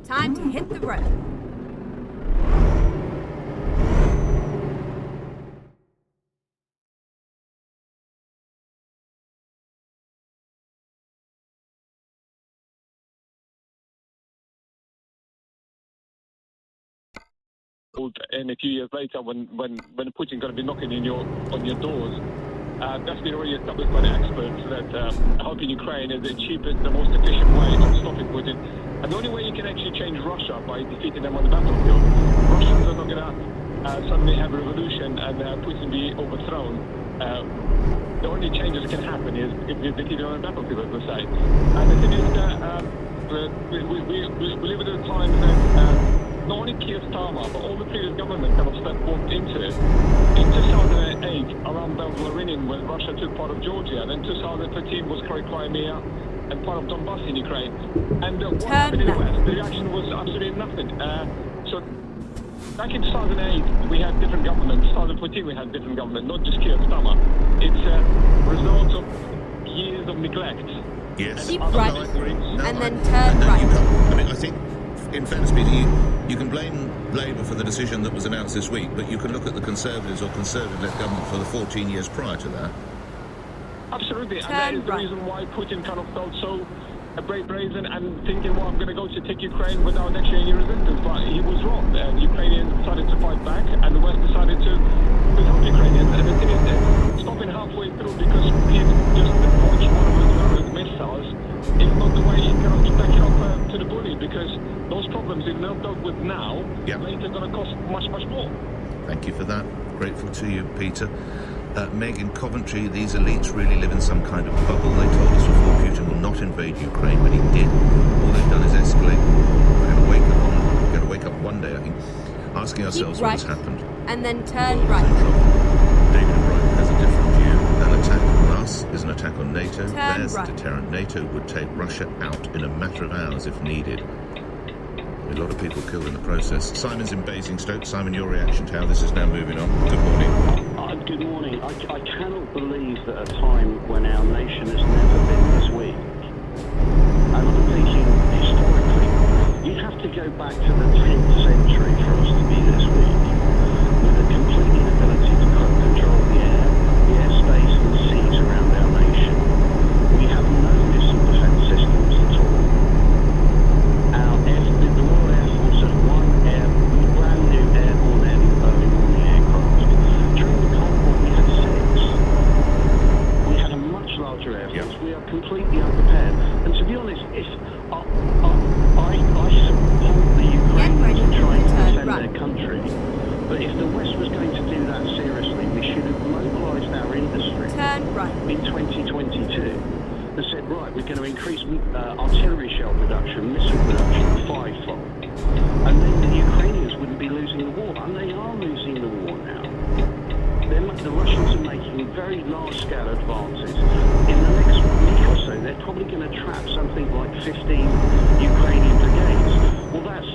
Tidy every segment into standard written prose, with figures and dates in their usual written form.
Time to hit the road. And a few years later, when Putin's going to be knocking on your doors, that's been already established by the experts that helping Ukraine is the cheapest, the most efficient way of stopping Putin. And the only way you can actually change Russia by defeating them on the battlefield. Russians are not going to suddenly have a revolution and Putin be overthrown. The only changes that can happen is if they defeat on the battlefield, as they say. And the thing is that we live at a time that not only Keir Starmer, but all the previous governments that have walked into it. In 2008, around Belgorod, when Russia took part of Georgia, then 2013 was Crimea and part of Donbass in Ukraine. And what happened in the West, the reaction was absolutely nothing. So back in 2008, we had different governments. 2014, we had different government, not just Keir Starmer. It's a result of years of neglect. Yes. Keep right, and then turn right. I think, in fairness, Peter, you can blame Labour for the decision that was announced this week, but you can look at the Conservatives or Conservative-led government for the 14 years prior to that. Absolutely, and that is the reason why Putin kind of felt so brazen and thinking, well, I'm going to go to take Ukraine without actually any resistance. But he was wrong. The Ukrainians decided to fight back, and the West decided to help Ukrainians. And the thing is, stopping halfway through because he just launched one of his missiles is not the way you can keep backing up to the bully, because those problems, if not dealt with now, later going to cost much, much more. Thank you for that. Grateful to you, Peter. Meg in Coventry, these elites really live in some kind of bubble. They told us before Putin will not invade Ukraine, but he did. All they've done is escalate. We're going to wake up one day, I think, asking ourselves what has happened. And then turn right. David Wright has a different view. An attack on us is an attack on NATO. There's a deterrent. NATO would take Russia out in a matter of hours if needed. A lot of people killed in the process. Simon's in Basingstoke. Simon, your reaction to how this is now moving on. Good morning. Good morning. I cannot believe that at a time when our nation has never been this weak. And I'm thinking, historically, you'd have to go back to the 10th century for us to be this weak, with a complete inability to control the air, the airspace and the seas around our nation. We have no missile defence systems at all. The Royal Air Force has one brand new airborne early morning aircraft. During the Cold War, we had 6. We had a much larger air force. We are completely unprepared. And to be honest, I support the Ukrainians in trying to defend their country. But if the West was going to do that seriously, we should have mobilised our industry in 2022. And said, right, we're going to increase artillery shell production, missile production 5-fold. And then the Ukrainians wouldn't be losing the war. And they are losing the war now. The Russians are making very large-scale advances. In the next week or so, they're probably going to trap something like 15 Ukrainian brigades. Well, that's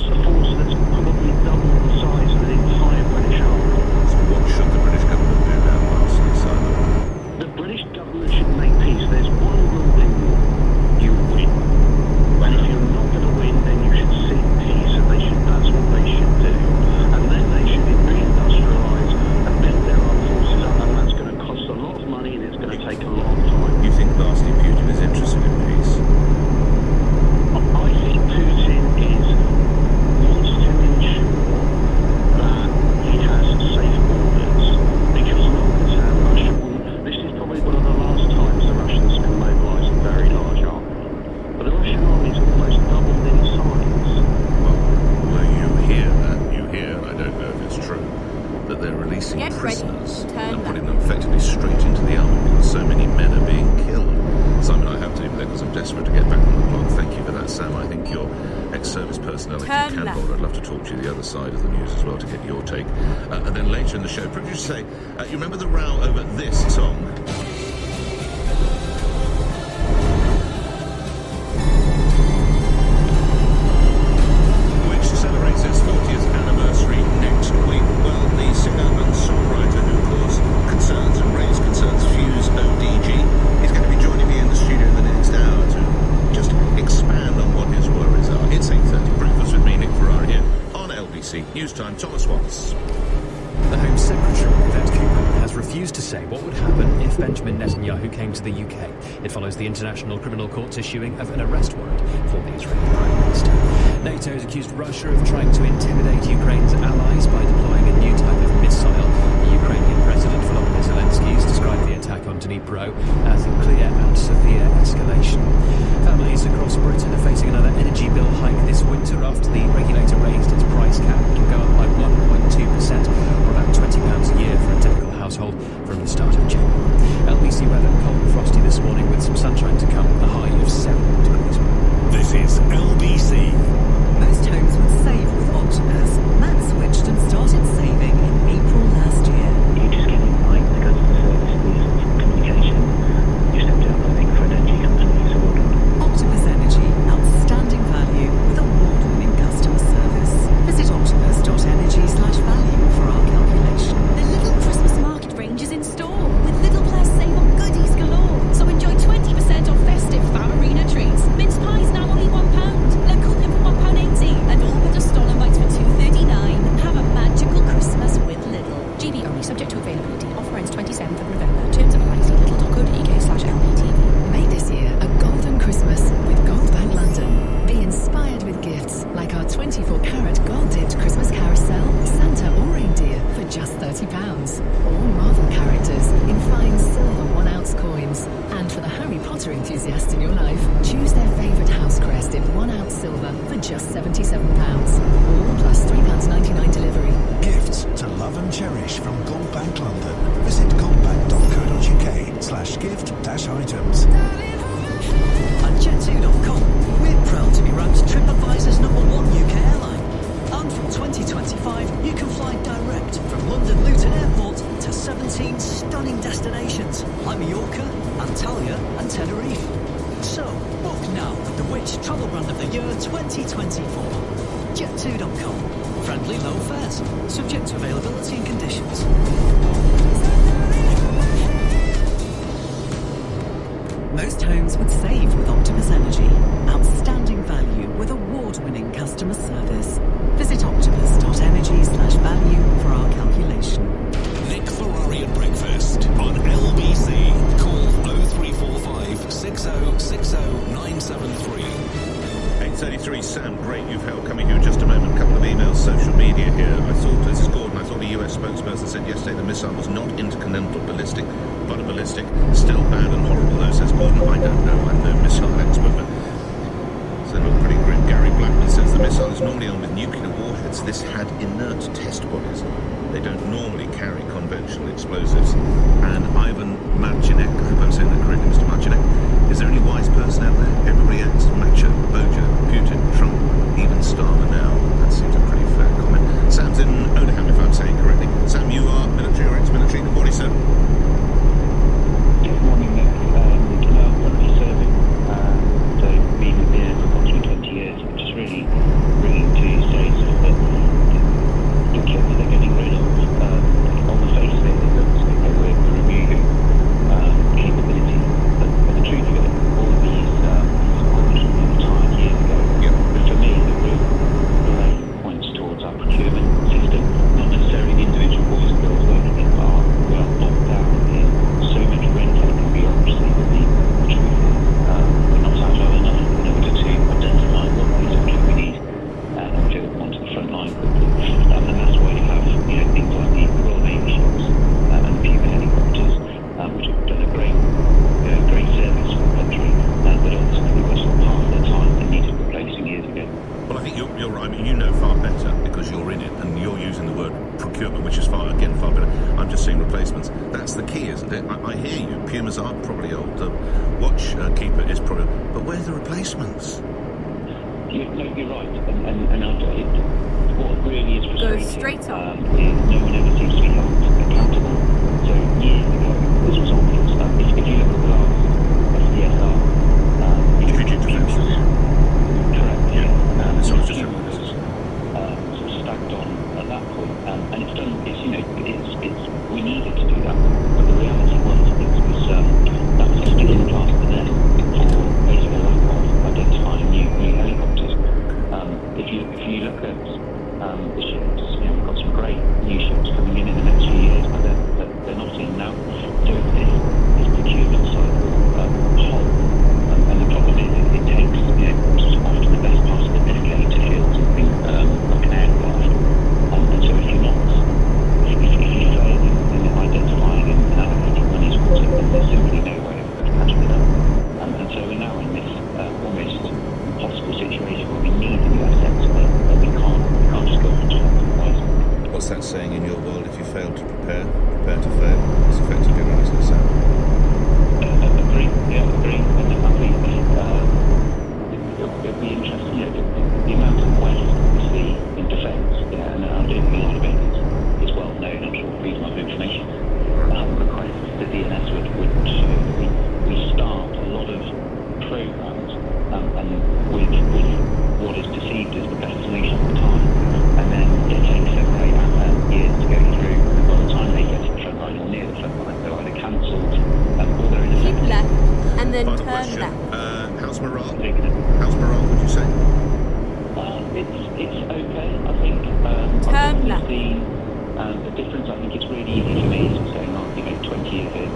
a force that's probably double the size of the entire British army. So what should the British government do now, lastly, Simon? The British government should make peace. There's one rule in war: you win. And if you're not going to win, then you should seek peace. And that's what they should do. And then they should reindustrialise and build their armed forces up. And that's going to cost a lot of money, and it's going to take a long time. You think lastly Putin is interested in peace? I think Putin wants to ensure that he has safe borders, because longer term Russia will. This is probably one of the last times the Russians can mobilise a very large army. But the Russian army is almost doubled in size. Well, you hear that. You hear, I don't know if it's true, that they're releasing prisoners and putting them effectively straight into the army because so many men are being killed. Simon, I have to leave there because I'm desperate to get back on the clock. Thank you for that, Sam. I think your ex-service personnel, if you can, Bold, I'd love to talk to you the other side of the news as well to get your take. And then later in the show, privileged to say, you remember the row over this song? Which celebrates its 40th anniversary next week. Well, the singer and songwriter who caused concerns and raised concerns, Fuse ODG, is going to be joining me in the studio in the next hour to just expand on what his worries are. It's 8:30. Benjamin Netanyahu came to the UK. It follows the International Criminal Court's issuing of an arrest warrant for the Israeli Prime Minister. NATO has accused Russia of trying to intimidate Ukraine's allies by deploying a new type of missile. The Ukrainian President Volodymyr Zelensky has described the attack on Dnipro as a clear and severe escalation. Families across Britain are facing another energy bill hike this winter after the regulator raised its price cap. It can go up by 1.2%, or about £20 a year for a typical household from the start of June. LBC weather, cold and frosty this morning with some sunshine to come, a high of 7 degrees. This is LBC. Most homes would save with Optimus. Matt switched and started saving in April last year. You just get it right because the service is communication. You stepped out, I think, for an energy company, so well done. Optimus Energy, outstanding value with award-winning customer service. Visit optimus.energy/value for our calculation. The Lidl Christmas market range is in store with Lidl Plus save on goodies galore. So enjoy 20% off festive Farmarina treats. Mince pies now only £1. Le Coupon for £1.80 and all but a Stollen bites for £2.39. Have a magical Christmas with Lidl. GB only, subject to availability. Offer ends 27th of November. Terms apply. See lidl.co.uk/LPTV. Make this year a golden Christmas with Gold Bank London. Be inspired with gifts like our 24-carat gold-dipped Christmas carousel, Santa or reindeer for just £30. Or Marvel characters in fine silver 1-ounce coins. And for the Harry Potter enthusiast in your life, choose their favourite house crest in 1-ounce silver for just £77. All plus £3.99 delivery. Gifts to love and cherish from Gold Bank London. Visit goldbank.co.uk/gift-items. At Jet2.com, we're proud to be ranked TripAdvisor's #1 UK airline. And from 2025, you can fly direct from London Luton Airport to 17 stunning destinations like Mallorca, Antalya and Tenerife. So, book now with the Which Travel Brand of the Year 2024. Jet2.com. Friendly low fares, subject to availability and conditions. Most homes would save with Optimus Energy. Outstanding value with award-winning customer service. Visit optimus.energy/value for our calculation. Nick Ferrari at breakfast on LBC. Call 0345 6060 973. 8:33, Sam, great, you've held coming here in just a moment. A couple of emails, social media here. This is Gordon, I thought the US spokesperson said yesterday the missile was not intercontinental ballistic, but a ballistic. Still bad and horrible though, says Gordon. I don't know, I'm no missile expert, but they look pretty grim. Gary Blackman says the missile is normally armed with nuclear warheads. This had inert test bodies. They don't normally carry conventional explosives. And Ivan Marcinek, I hope I'm saying that correctly, Mr. Marcinek, is there any wise person out there? Everybody acts Macho, Bojo, Putin, Trump, even Starmer now. That seems a pretty fair comment. Sam's in Odeham, if I'm saying correctly. Sam, you are military or ex-military? Good morning, sir. Good morning, Nick. I'm currently serving. So been there for approximately 20 years. I'm just really bringing to say sort of that the kit that they're getting rid of, on the face of it, it looks like they were removing capability. But the truth of it, all of these equipment were retired years ago. Yep. But for me, the real blame points towards our procurement system, not necessarily the individual boys and girls working in, but we are bogged down in so much red tape and bureaucracy that the truth is we're not agile enough in order to identify what piece of kit we need and get them onto the front line quickly. And that's why you have things like the Royal Navy ships and the Puma helicopters, which have done a great service for the country, but ultimately were sort of half their time and needed replacing years ago. Well, I think you're right. I mean, you know far better because you're in it and you're using the word procurement, which is far better. I'm just saying replacements. That's the key, isn't it? I hear you. Pumas are probably old. Watch Keeper is probably... But where are the replacements? You're right. And what really is frustrating Go straight on. is no one ever seems to be held accountable. So years ago, this was obvious. If you look at the last SDSR, Strategic defence. correct, yeah. So it's just sort of stacked on at that point. And it's done, we needed to do that. But the reality was, that was still in class for them for basically a lack of identifying new helicopters. If you look at the ships, we've got some great new ships coming in the with what is perceived as the best solution at the time. And then it takes 7 or 8 years to go through. And by the time they get to the front line or near the front line, they're either cancelled or they're in Keep left and then Final turn question. left. How's morale? How's morale, would you say? It's okay, I think. Turn left. The difference, I think it's really easy for me to say, 20 years in,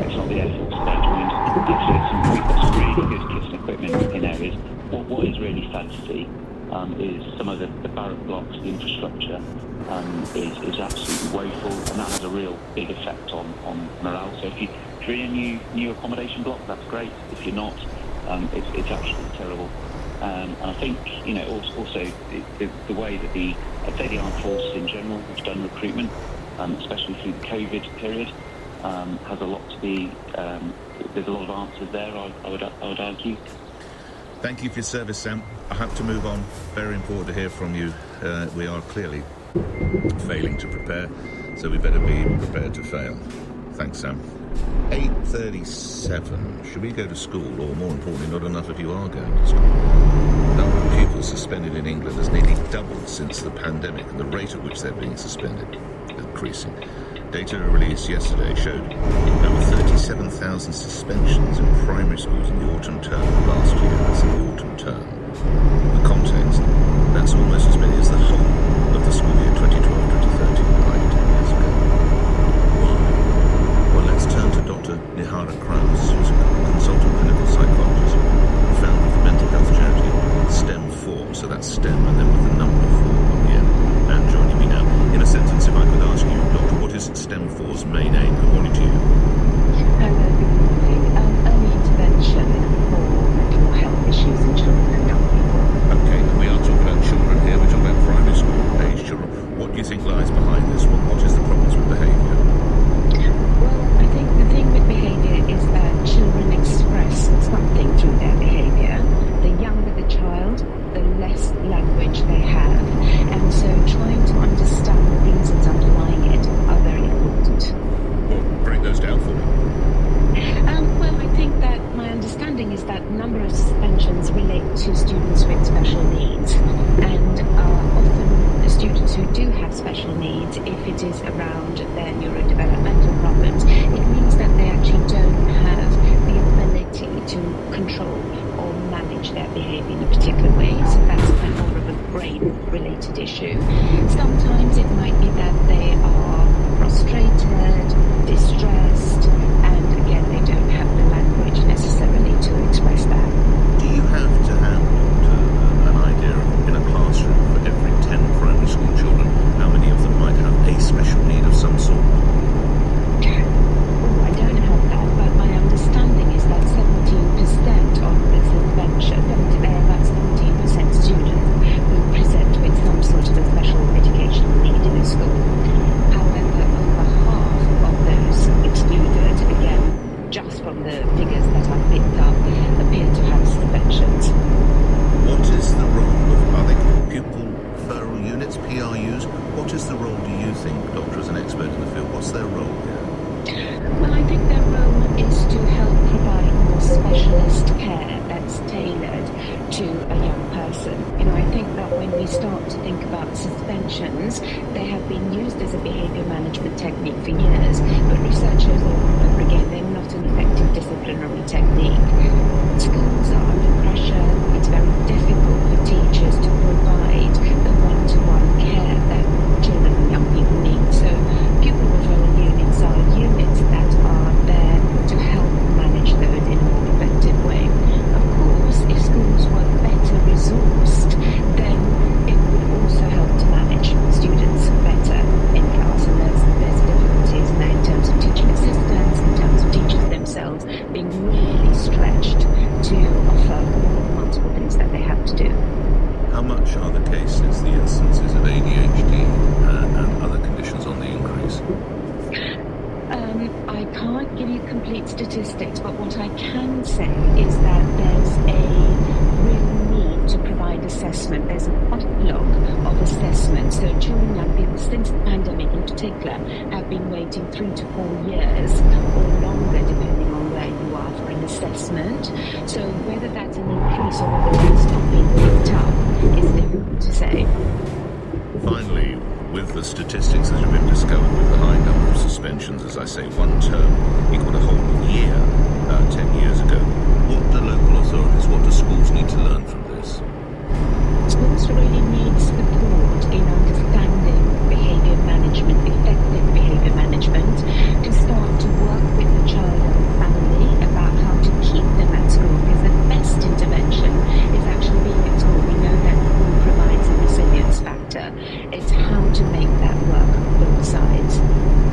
it's not the Air Force that joined. We've got some really good kits and equipment in areas. What is really sad to see is some of the barrack blocks, the infrastructure is absolutely woeful, and that has a real big effect on morale. So if you're in a new accommodation block, that's great. If you're not, it's absolutely terrible. And I think, also the way that the armed forces in general have done recruitment, especially through the COVID period, has a lot to be. There's a lot of answers there, I would argue. Thank you for your service, Sam. I have to move on. Very important to hear from you. We are clearly failing to prepare, so we better be prepared to fail. Thanks, Sam. 8:37. Should we go to school, or more importantly, not enough of you are going to school? The number of pupils suspended in England has nearly doubled since the pandemic, and the rate at which they're being suspended is increasing. Data released yesterday showed over 37,000 suspensions in primary schools in the autumn term last year. That's in the autumn term. The context, that's almost as many as the whole of the school year 2012-2013, i.e. 10 years ago. Why? Well, let's turn to Dr. Nihara Kraus, who's a consultant clinical psychologist and founder of the mental health charity STEM4, so that's STEM and then with the number 4 on the end. And joining me now, in a sentence, if I could ask you, Doctor, what is STEM4's main aim? Good morning to you. Hello, good morning. Early intervention for mental health issues in children and young people. Okay, and we are talking about children here. We're talking about primary school age children. What do you think lies behind this? What is the problems with behaviour? Well, I think the thing with behaviour is that children express something through their behaviour. The younger the child, the less language they have. And so trying to understand the reasons underlying it are very important. Well, break those down for me. Well, I think that my understanding is that a number of suspensions relate to students with special needs. And often the students who do have special needs, if it is around their neurodevelopmental problems, it means that they actually don't have the ability to control or manage their behaviour in a particular way. So that's kind of more of a brain-related issue. Sometimes it might be that they are frustrated, distressed, and again, they don't have the language necessarily to express that. Do you have to have an idea of, in a classroom, for every 10 primary school children, how many of them might have a special need of some sort? Oh, I don't have that, but my understanding is that 17% of the suspension, about 17% students who present with some sort of a special educational need in a school. However, over half of those excluded, again, just from the figures that I've picked up, appear to have suspensions. What is the role of, are they called pupil referral units, PRUs? What is the role, do you think, Doctor, as an expert in the field? What's their role here? Well, I think their role is to help provide more specialist care that's tailored to a young person. I think that when we start to think about suspensions, they have been used as a behaviour management technique for years, but researchers over and over again, they're not an effective disciplinary technique. Schools are under pressure. It's very difficult for teachers to provide the one-to-one care that children and young people need. So pupil referral units are units that are there to help manage those in a more effective way. Of course, if schools were better resourced, then it would also help to manage students better in class. And there's difficulties there in terms of teaching assistants, in terms of teachers themselves being really stretched to offer all the multiple things that they have to do. How much are the cases, the instances of ADHD and other conditions on the increase? I can't give you complete statistics, but what I can say is that there's a real need to provide assessment. There's a backlog of assessment. So children and young people, since the pandemic in particular, have been waiting 3 to 4 years or longer, depending on where you are, for an assessment. So whether that's an increase or whether of the statistics that have been discovered with the high number of suspensions, as I say, one term equaled a whole year 10 years ago. What do local authorities, what do schools need to learn from this? Schools really need support in understanding behaviour management, effective behaviour management, to start to work with the child and the family about how to keep them at school, because the best intervention is actually being at school. We know that school provides a resilience factor. It's how to make that work on both sides.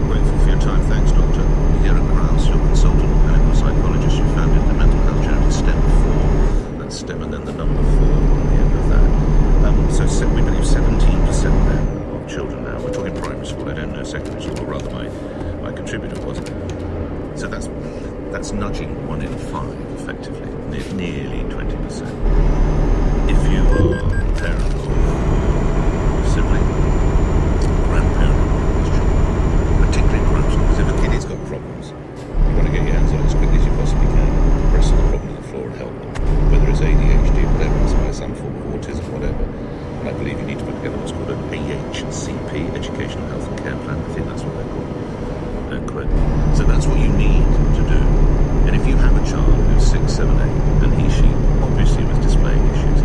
Grateful for your time. Thanks, Doctor. Here at Krauss, your consultant clinical psychologist, you founded the mental health charity STEM4. That's STEM and then the number 4 on the end of that. So we believe 17% then of children now, we're talking primary school, I don't know secondary school, or rather my contributor was. So that's nudging 1 in 5, effectively, nearly 20%. If you are a parent or sibling, grandparent of these children, particularly primary school, because if a kid has got problems, you want to get your hands on it as quickly as you possibly can, press the problem to the floor and help them, whether it's ADHD, whatever, it's by some form of autism, whatever. And I believe you need to put together what's called an EHCP, Educational Health and Care Plan. I think that's what they're called. Don't quote me. So that's what you need to do. And if you have a child who's 6, 7, 8, and she obviously was displaying issues,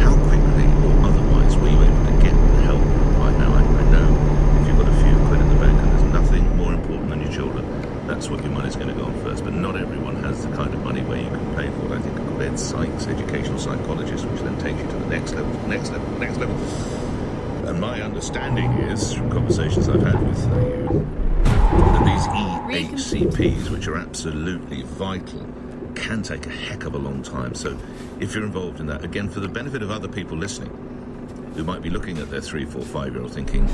how quickly or otherwise were you able to get the help right now? I know if you've got a few quid in the bank and there's nothing more important than your children, that's what your money's going to go on first. But not everyone has the kind of money where you can pay for what I think are called ETS2, educational psychologists, which then takes you to the next level, next level, next level. And my understanding is, from conversations I've had with you, that these EHCPs, which are absolutely vital, can take a heck of a long time. So if you're involved in that, again, for the benefit of other people listening, who might be looking at their 3, 4, 5-year-old thinking,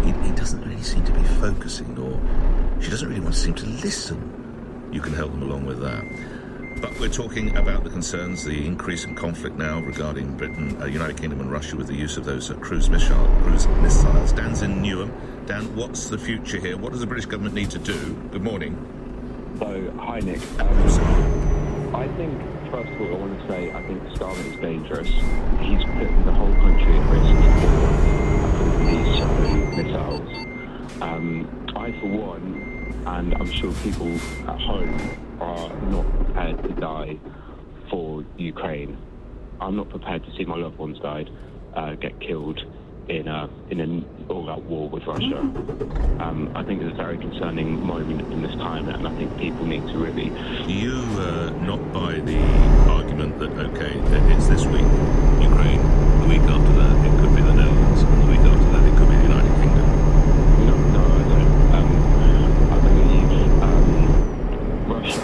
he doesn't really seem to be focusing, or she doesn't really want to seem to listen, you can help them along with that. But we're talking about the concerns, the increase in conflict now regarding Britain, United Kingdom and Russia with the use of those cruise missiles. Dan's in Newham. Dan, what's the future here? What does the British government need to do? Good morning. So, hi Nick. I think, first of all, I want to say I think Starman is dangerous. He's putting the whole country at risk for these missiles. I, for one, and I'm sure people at home, are not prepared to die for Ukraine. I'm not prepared to see my loved ones get killed in an all-out war with Russia. I think it's a very concerning moment in this time, and I think people need to really... Do you not buy the argument that, okay, it's this week, Ukraine, the week after that it could be the Netherlands, and the week after that it could be the United Kingdom? No, I don't. I believe Russia...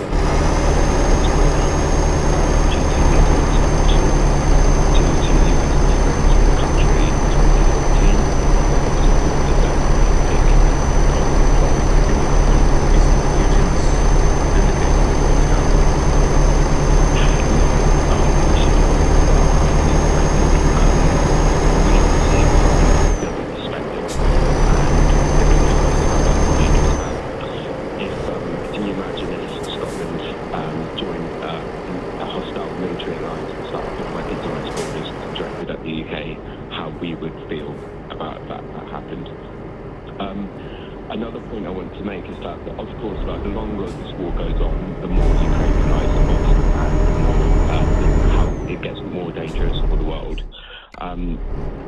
Another point I want to make is that, of course, the longer this war goes on, the more Ukraine relies on us, and how it gets more dangerous for the world.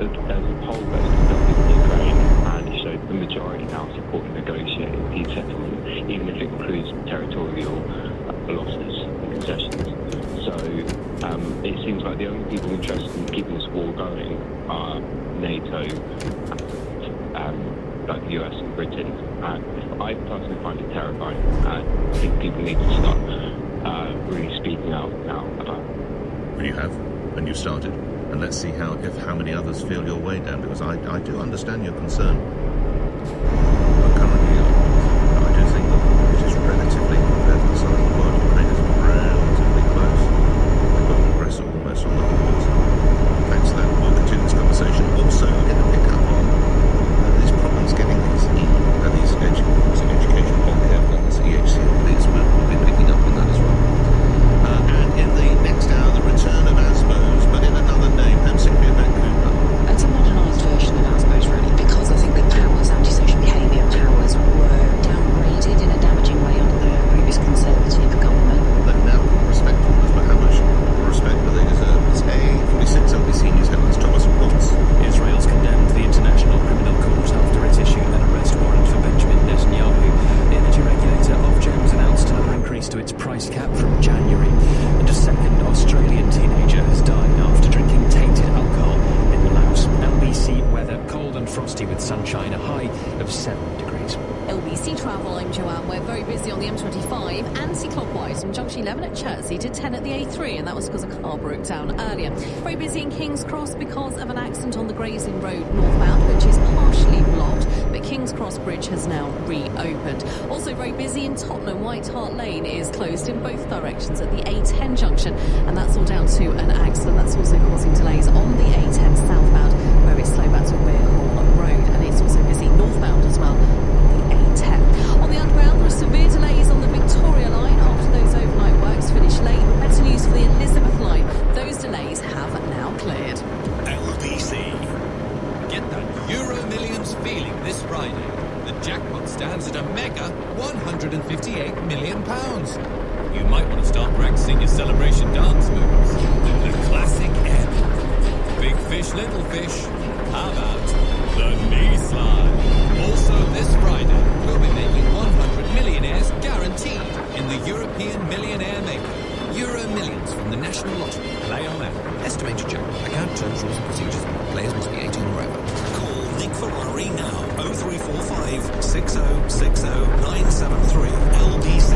There's a poll that's conducted in Ukraine, and it showed the majority now supporting negotiating peace settlement, even if it includes territorial losses and concessions. So it seems like the only people interested in keeping this war going are NATO, like the US and Britain. I personally find it terrifying. I think people need to start really speaking out now about it. Well, you have, and you've started. And let's see how many others feel your way down, because I do understand your concern. But currently, I do think that it is relatively, compared to the size of the world, Ukraine is relatively close. They've got an aggressor almost on the borders. Thanks to that, we'll continue this conversation. Also, we're going to pick up on these problems getting these education healthcare plans, EHCPs. We'll be picking up on that as well. And in the next hour, the return of ASBOs, but in another name, I'm simply about Cooper. It's a modernised version of ASBOs, really, because I think as a car broke down earlier. Very busy in King's Cross because of an accident on the Grazing Road northbound, which is partially blocked, but King's Cross Bridge has now reopened. Also very busy in Tottenham. White Hart Lane is closed in both directions at the A10 junction, and that's all down to an accident. That's also causing delays on the A10 southbound, where it's slow back to Weir Hall Road, and it's also busy northbound as well on the A10. On the underground, there are severe delays on the Victoria line after those overnight works finished late. Better news for the Elizabeth line. Those delays have now cleared. LBC. Get that Euro Millions feeling this Friday. The jackpot stands at a mega £158 million. You might want to start practicing your celebration dance moves. The classic airport. Big fish, little fish. How about the knee slide? Also this Friday, we'll be making 100 millionaires guaranteed in the European Millionaire Maker. Euro Millions from the National Lottery. Play on air. Estimated jackpot. Account terms, rules and procedures. Players must be 18 or over. Call Nick Ferrari now. 0345 6060 973 LBC.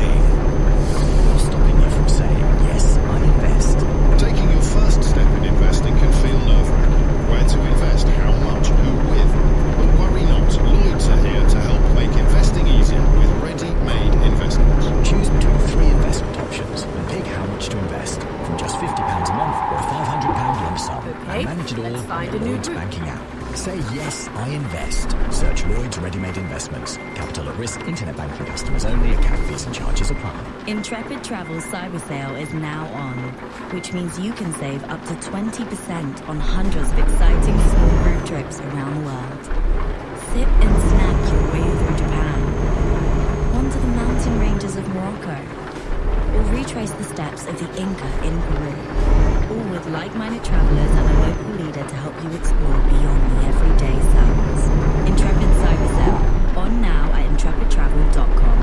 What's stopping you from saying, yes, I invest? Taking your first step in investing can feel nerve-wracking. Where to invest, how much, who with. But worry not, Lloyds are here to help make investing easier with ready-made investments. Choose between 3 investment options and pick how much to invest. From just £50 a month or a £500 lump sum. Okay, and manage it all let's find with a new Lloyds route. banking app. Say yes, I invest. Search Lloyds Ready-Made Investments. Capital at risk. Internet banking customers only. Account fees and charges apply. Intrepid Travel's cyber sale is now on, which means you can save up to 20% on hundreds of exciting small group trips around the world. Sip and snack your way through Japan, wander the mountain ranges of Morocco, or retrace the steps of the Inca in Peru, all with like-minded travelers and a local leader to help you explore beyond the everyday sounds. Intrepid Cyber Sale, on now at intrepidtravel.com.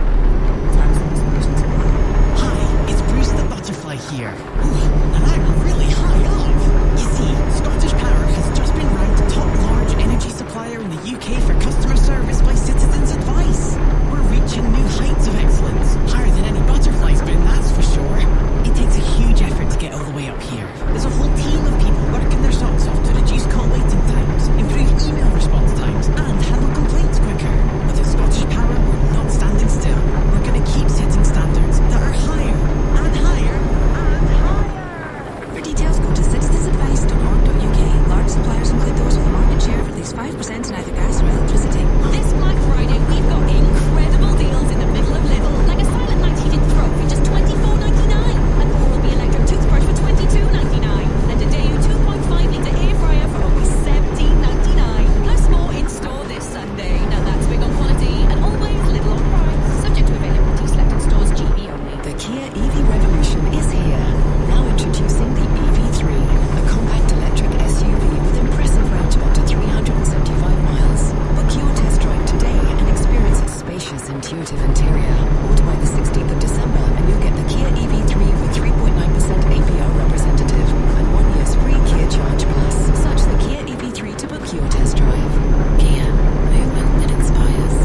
Terms and exclusions apply. Hi, it's Bruce the Butterfly here. Ooh, and I'm really high up. You see, Scottish Power has just been ranked top large energy supplier in the UK for customer service by Citizens Advice. We're reaching new heights of excellence, higher than any butterfly's been, that's for sure. It takes a huge effort to get all the way up here. There's a whole team of people working their socks off to reduce call waiting times, improve email response times, and handle complaints quicker. But at Scottish Power, we're not standing still. We're going to keep setting standards that are higher and higher and higher. For details, go to citizensadvice.org.uk. Large suppliers include those with a market share of at least 5% in either gas or electricity. This Black Friday, we've got incredible deals in the middle of Lidl, like a Silent Night heated throw for just $24.99, an Oral-B electric toothbrush for $22.99, and a Daewoo 2.5-litre air fryer for only $17.99. Plus more in store this Sunday. Now that's big on quality and always Lidl on price. Subject to availability, selected stores, GB only. The Kia EV revolution is here. Now introducing the EV3, a compact electric SUV with impressive range of up to 375 miles. Book your test drive today and experience its spacious, intuitive interior. Order by the 16th of December and you'll get the Kia EV3 with 3.9% APR representative and 1 year's free Kia Charge Plus. Search the Kia EV3 to book your test drive. Kia, movement that inspires.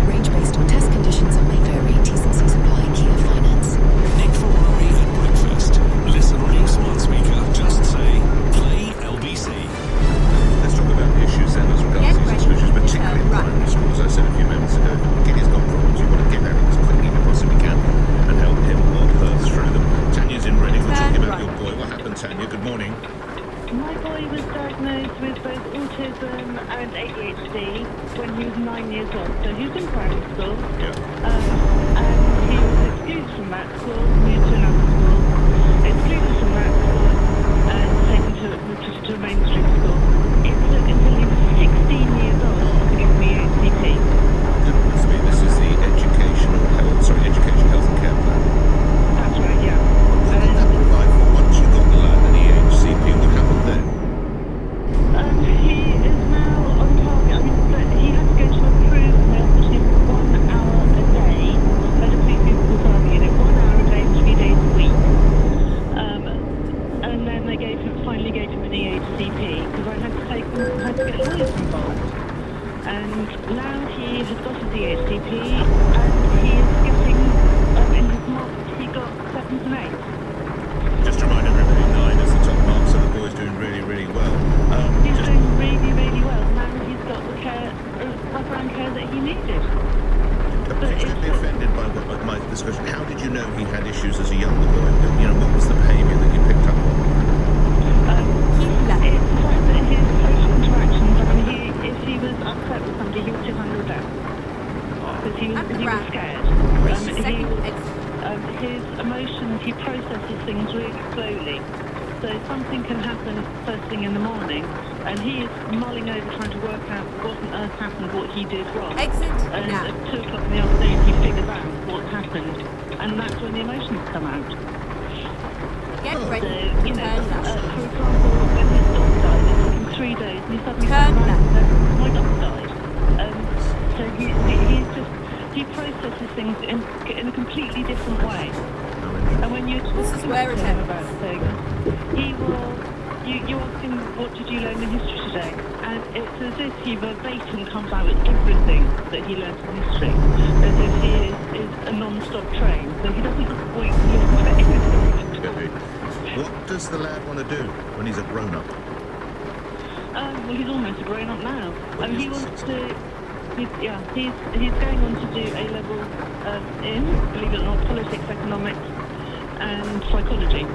Range based on test conditions and may vary. T's and C's apply. Kia Finance. Nick Ferrari at breakfast. Listen on your smart speaker. Just say, play LBC. Let's talk about the issues then as regards these exclusions, particularly in primary schools. As I said a few minutes ago, Gideon's got problems. You've got to get at it as quickly as you possibly can and help him or her through them. Tanya's in Reading. We're talking about your boy. What happened, Tanya? Good morning. My boy was diagnosed with both autism and ADHD when he was 9 years old. So he was in primary school. And he was excluded from that school, moved to another school, excluded from that school, and taken to a mainstream school. It took until he was 16 years old to get the HCP. Goodness me, this is the Education, Health and Care Plan. That's right, yeah. What did that provide for once you got the lad and the HCP? What happened then? He is now on target. I mean, but he had to go to a proof and they offered him 1 hour a day. They had a physical therapy unit, 1 hour a day, 3 days a week. And then they finally gave him an EHCP because I had to get lawyers involved. And now he has got his EHCP and he is getting, in his marks, he got 7s and 8s. Just to remind everybody, 9 anything can happen first thing in the morning, and he is mulling over trying to work out what on earth happened, what he did wrong. Exit and now. at 2 o'clock in the afternoon, he figures out what happened, and that's when the emotions come out. Get ready. So, you know, Turn left. for example, when his dog died, it took him 3 days, and he suddenly Turn found out left. that my dog died. So he processes things in a completely different way. And when you talk to him about things, he will. You ask him, what did you learn in history today? And it's as if he verbatim comes out with everything that he learned in history, as if he is a non-stop train. So he doesn't wait to listen for anything. What does the lad want to do when he's a grown-up? Well, he's almost a grown-up now. He wants to. He's going on to do A-level in, believe it or not, politics, economics, and psychology.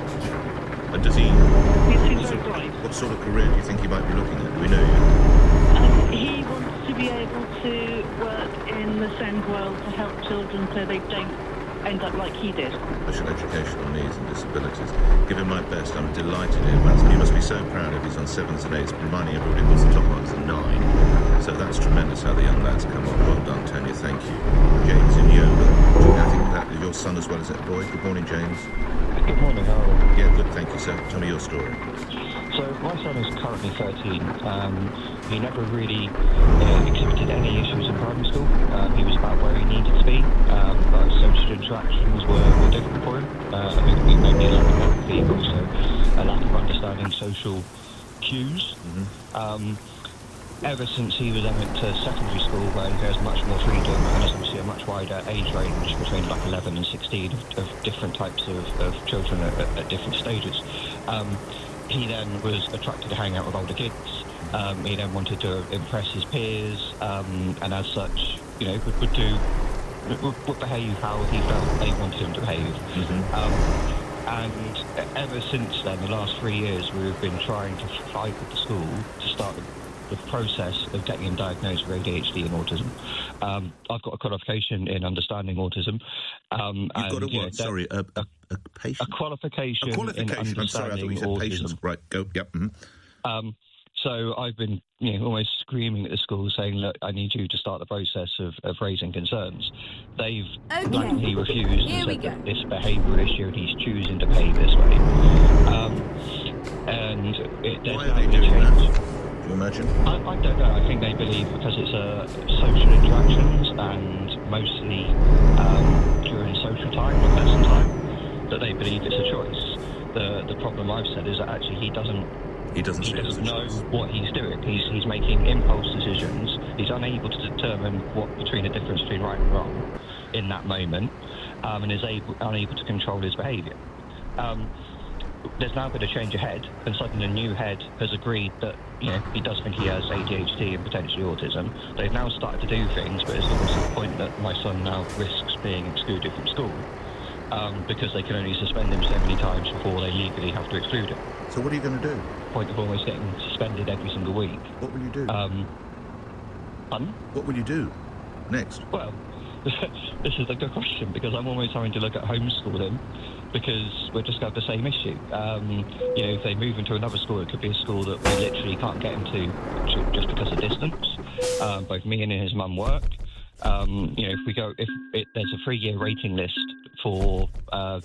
And does he... He's very bright. What sort of career do you think he might be looking at? Do we know yet? He wants to be able to work in the SEND world to help children so they don't end up like he did. Special educational needs and disabilities. Give him my best. I'm delighted he must be so proud if he's on 7s and 8s. Reminding everybody, of course, the top marks are 9. So that's tremendous how the young lads come on. Well done, Tanya. Thank you. James in yoga. I think that your son as well, is it, boy? Good morning, James. Good morning, Harold. Yeah, good. Thank you, sir. Tell me your story. So my son is currently 13. He never really exhibited any issues in primary school. He was about where he needed to be, but social interactions were different for him. I think maybe a lack of empathy, but also a lack of understanding social cues. Ever since he was went to secondary school, where he has much more freedom and there's obviously a much wider age range between like 11 and 16 of different types of children at different stages. He then was attracted to hang out with older kids. He then wanted to impress his peers, and as such, you know, would behave how he felt they wanted him to behave. And ever since then, the last 3 years, we've been trying to fight with the school to start the process of getting him diagnosed with ADHD and autism. I've got a qualification in understanding autism. You've got a what? Sorry, a patient? A qualification. A qualification. I'm sorry, I thought you said patients. Right, go. Yep. So I've been, almost screaming at the school saying, look, I need you to start the process of raising concerns. They've blatantly refused and said that this behavioural issue and he's choosing to behave this way. And why are they doing that? Do you imagine? I don't know. I think they believe because it's social interactions and mostly during social time, or lesson time, that they believe it's a choice. The problem I've said is that actually he doesn't know what he's doing. He's making impulse decisions. He's unable to determine between the difference between right and wrong in that moment, and is unable to control his behaviour. There's now been a change of head, and suddenly a new head has agreed that he does think he has ADHD and potentially autism. They've now started to do things, but it's almost to the point that my son now risks being excluded from school because they can only suspend him so many times before they legally have to exclude him. So what are you going to do? Point of almost getting suspended every single week. What will you do? Pardon? What will you do next? Well, this is a good question, because I'm almost having to look at homeschool him, because we're just going to have the same issue. If they move into another school, it could be a school that we literally can't get him to just because of distance. Both me and his mum work. There's a 3-year rating list for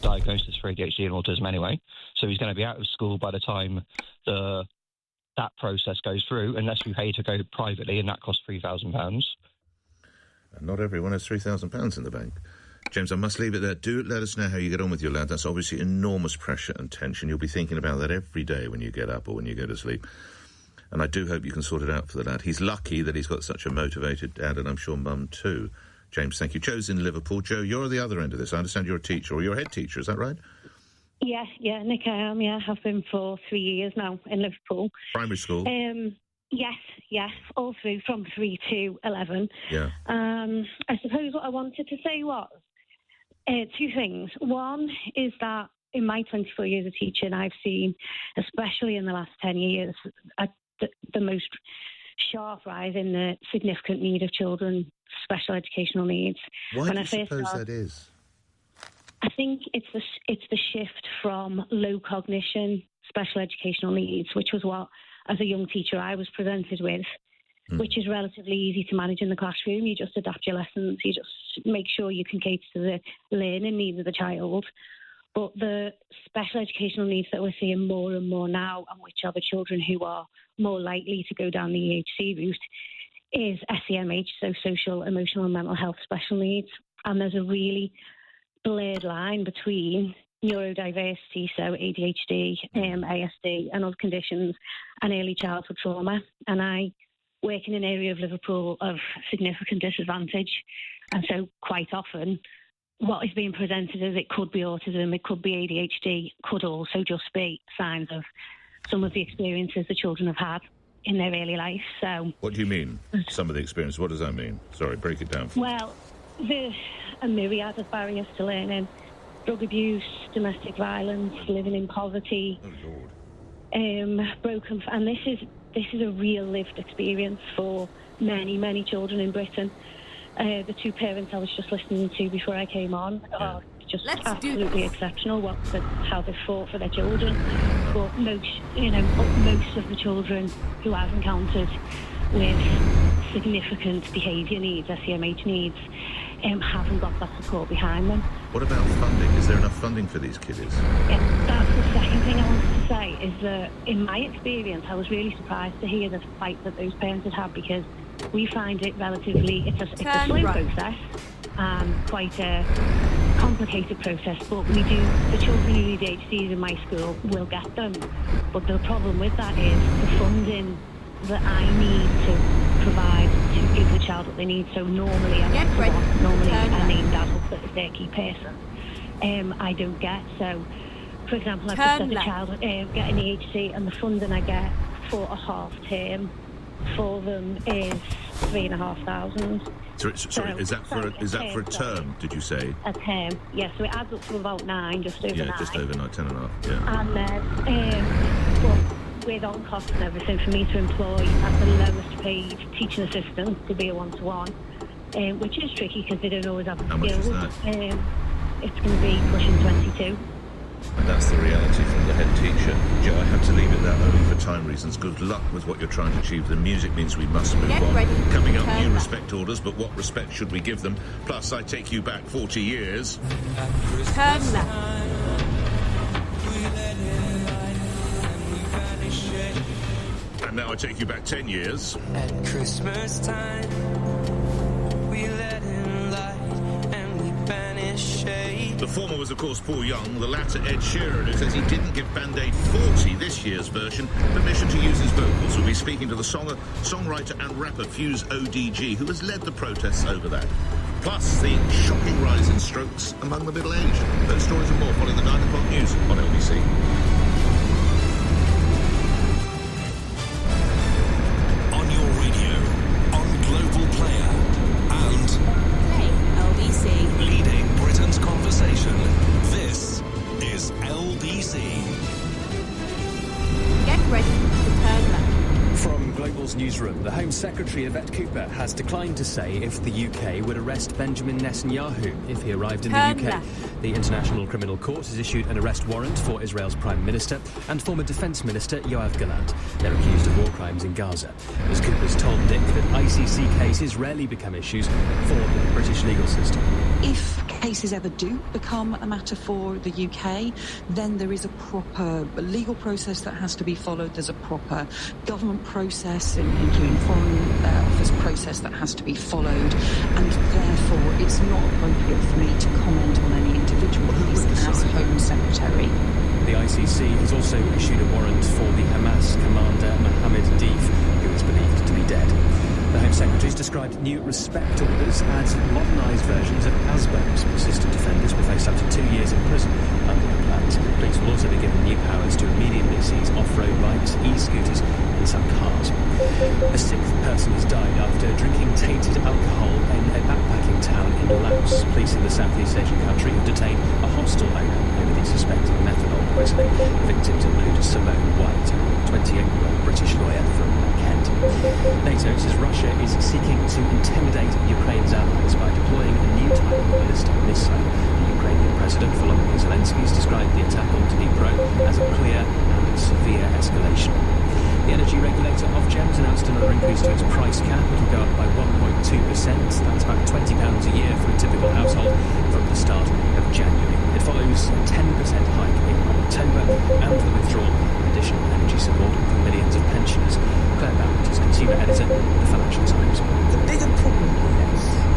diagnosis for ADHD and autism anyway, so he's going to be out of school by the time that process goes through, unless we pay to go privately, and that costs £3,000. Not everyone has £3,000 in the bank. James, I must leave it there. Do let us know how you get on with your lad. That's obviously enormous pressure and tension. You'll be thinking about that every day when you get up or when you go to sleep. And I do hope you can sort it out for the lad. He's lucky that he's got such a motivated dad, and I'm sure mum too. James, thank you. Joe's in Liverpool. Joe, you're at the other end of this. I understand you're a teacher, or you're a head teacher, is that right? Yeah, Nick, I am, yeah. I've been for 3 years now in Liverpool. Primary school? Yes, all through from 3 to 11. Yeah. I suppose what I wanted to say was two things. One is that in my 24 years of teaching, I've seen, especially in the last 10 years, the most sharp rise in the significant need of children, special educational needs. Why do you suppose that is? I think it's the shift from low cognition special educational needs, which was what, as a young teacher, I was presented with, which is relatively easy to manage in the classroom. You just adapt your lessons. You just make sure you can cater to the learning needs of the child. But the special educational needs that we're seeing more and more now, and which are the children who are more likely to go down the EHC route, is SEMH, so social, emotional and mental health special needs. And there's a really blurred line between neurodiversity, so ADHD, ASD and other conditions, and early childhood trauma. And I work in an area of Liverpool of significant disadvantage. And so quite often what is being presented as it could be autism, it could be ADHD, could also just be signs of some of the experiences the children have had in their early life. So, what do you mean, some of the experiences? What does that mean? Sorry, break it down for me. Well, there's a myriad of barriers to learning. Drug abuse, domestic violence, living in poverty, broken... And this is a real lived experience for many, many children in Britain. The two parents I was just listening to before I came on are just absolutely exceptional. How they fought for their children. But most of the children who I've encountered with significant behaviour needs, SEMH needs, haven't got that support behind them. What about funding? Is there enough funding for these kiddies? Yeah, that's the second thing I wanted to say, is that in my experience, I was really surprised to hear the fight that those parents had, because we find it relatively, it's a slow process, quite a complicated process, but the children who need HCs in my school will get them. But the problem with that is the funding that I need to provide to give the child what they need. So normally I need adults that is their key person. I don't get. So, for example, I've just had a child get an EHC, and the funding I get for a half term for them is £3,500. Sorry, is that for a term? Did you say a term? Yes, so it adds up to about 9, just over 9. Yeah, just over 9, 10.5. Yeah. And then, with on costs and everything, for me to employ at the lowest paid teaching assistant to be a one-to-one, which is tricky because they don't always have the skills. How much is that? It's going to be pushing 22. And that's the reality from the head teacher. Joe, I have to leave it there only for time reasons. Good luck with what you're trying to achieve. The music means we must move on. Coming up, new respect orders, but what respect should we give them? Plus, I take you back 40 years. Turn left. And now I take you back 10 years. At Christmas time, we let in light and we banish shade. The former was, of course, Paul Young. The latter, Ed Sheeran, who says he didn't give Band-Aid 40, this year's version, permission to use his vocals. We'll be speaking to the songwriter and rapper Fuse ODG, who has led the protests over that. Plus, the shocking rise in strokes among the middle-aged. Those stories and more following the 9 o'clock news on LBC. Leading Britain's conversation. This is LBC. Get ready to turn left. From Global's newsroom, the Home Secretary Yvette Cooper has declined to say if the UK would arrest Benjamin Netanyahu if he arrived in the UK. Left. The International Criminal Court has issued an arrest warrant for Israel's Prime Minister and former Defence Minister Yoav Gallant. They're accused of war crimes in Gaza. As Cooper's told Nick that ICC cases rarely become issues for the British legal system. If cases ever do become a matter for the UK, then there is a proper legal process that has to be followed. There's a proper government process, including Foreign Office process that has to be followed, and therefore it's not appropriate for me to comment on any individual case as Home Secretary. The ICC has also issued a warrant for the Hamas commander Mohammed Deif, who is believed to be dead. The Home Secretary's described new respect orders as modernised versions of ASBO's. Persistent offenders will face up to 2 years in prison under the plans. Police will also be given new powers to immediately seize off-road bikes, e-scooters and some cars. A 6th person has died after drinking tainted alcohol in a backpacking town in Laos. Police in the Southeast Asian country have detained a hostel owner over the suspected methanol poisoning. Victims include Simone White, a 28-year-old British lawyer from Kent. NATO says Russia is seeking to intimidate Ukraine's allies by deploying a new type of ballistic missile. The Ukrainian President Volodymyr Zelensky has described the attack on Dnipro as a clear and severe escalation. The energy regulator Ofgem has announced another increase to its price cap. It'll go up by 1.2%. That's about £20 a year for a typical household from the start of January. It follows a 10% hike in October and the withdrawal of additional energy support for millions of pensioners. Claire Barrett is consumer editor at the Financial Times. The bigger problem here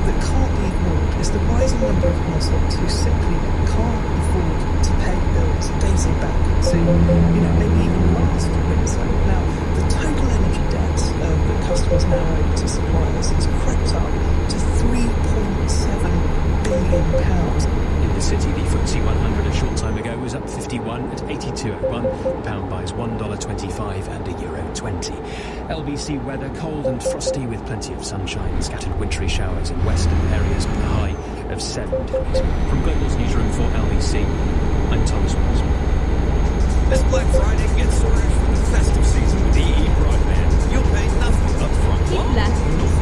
that can't be ignored is the rising number of households who simply can't afford to pay bills dating back to, maybe even last winter. Now, the total energy debt that customers now owe to suppliers has crept up to £3.7 billion. In the city, the FTSE 100 a short time ago was up 51 at 82.01. The pound buys $1.25 and €1.20. LBC weather, cold and frosty with plenty of sunshine, scattered wintry showers in western areas with a high of 7 degrees. From Global's newsroom for LBC, I'm Thomas Wells. This Black Friday, get sorted for the festive season with EE Broadband. You'll pay nothing up front. Keep left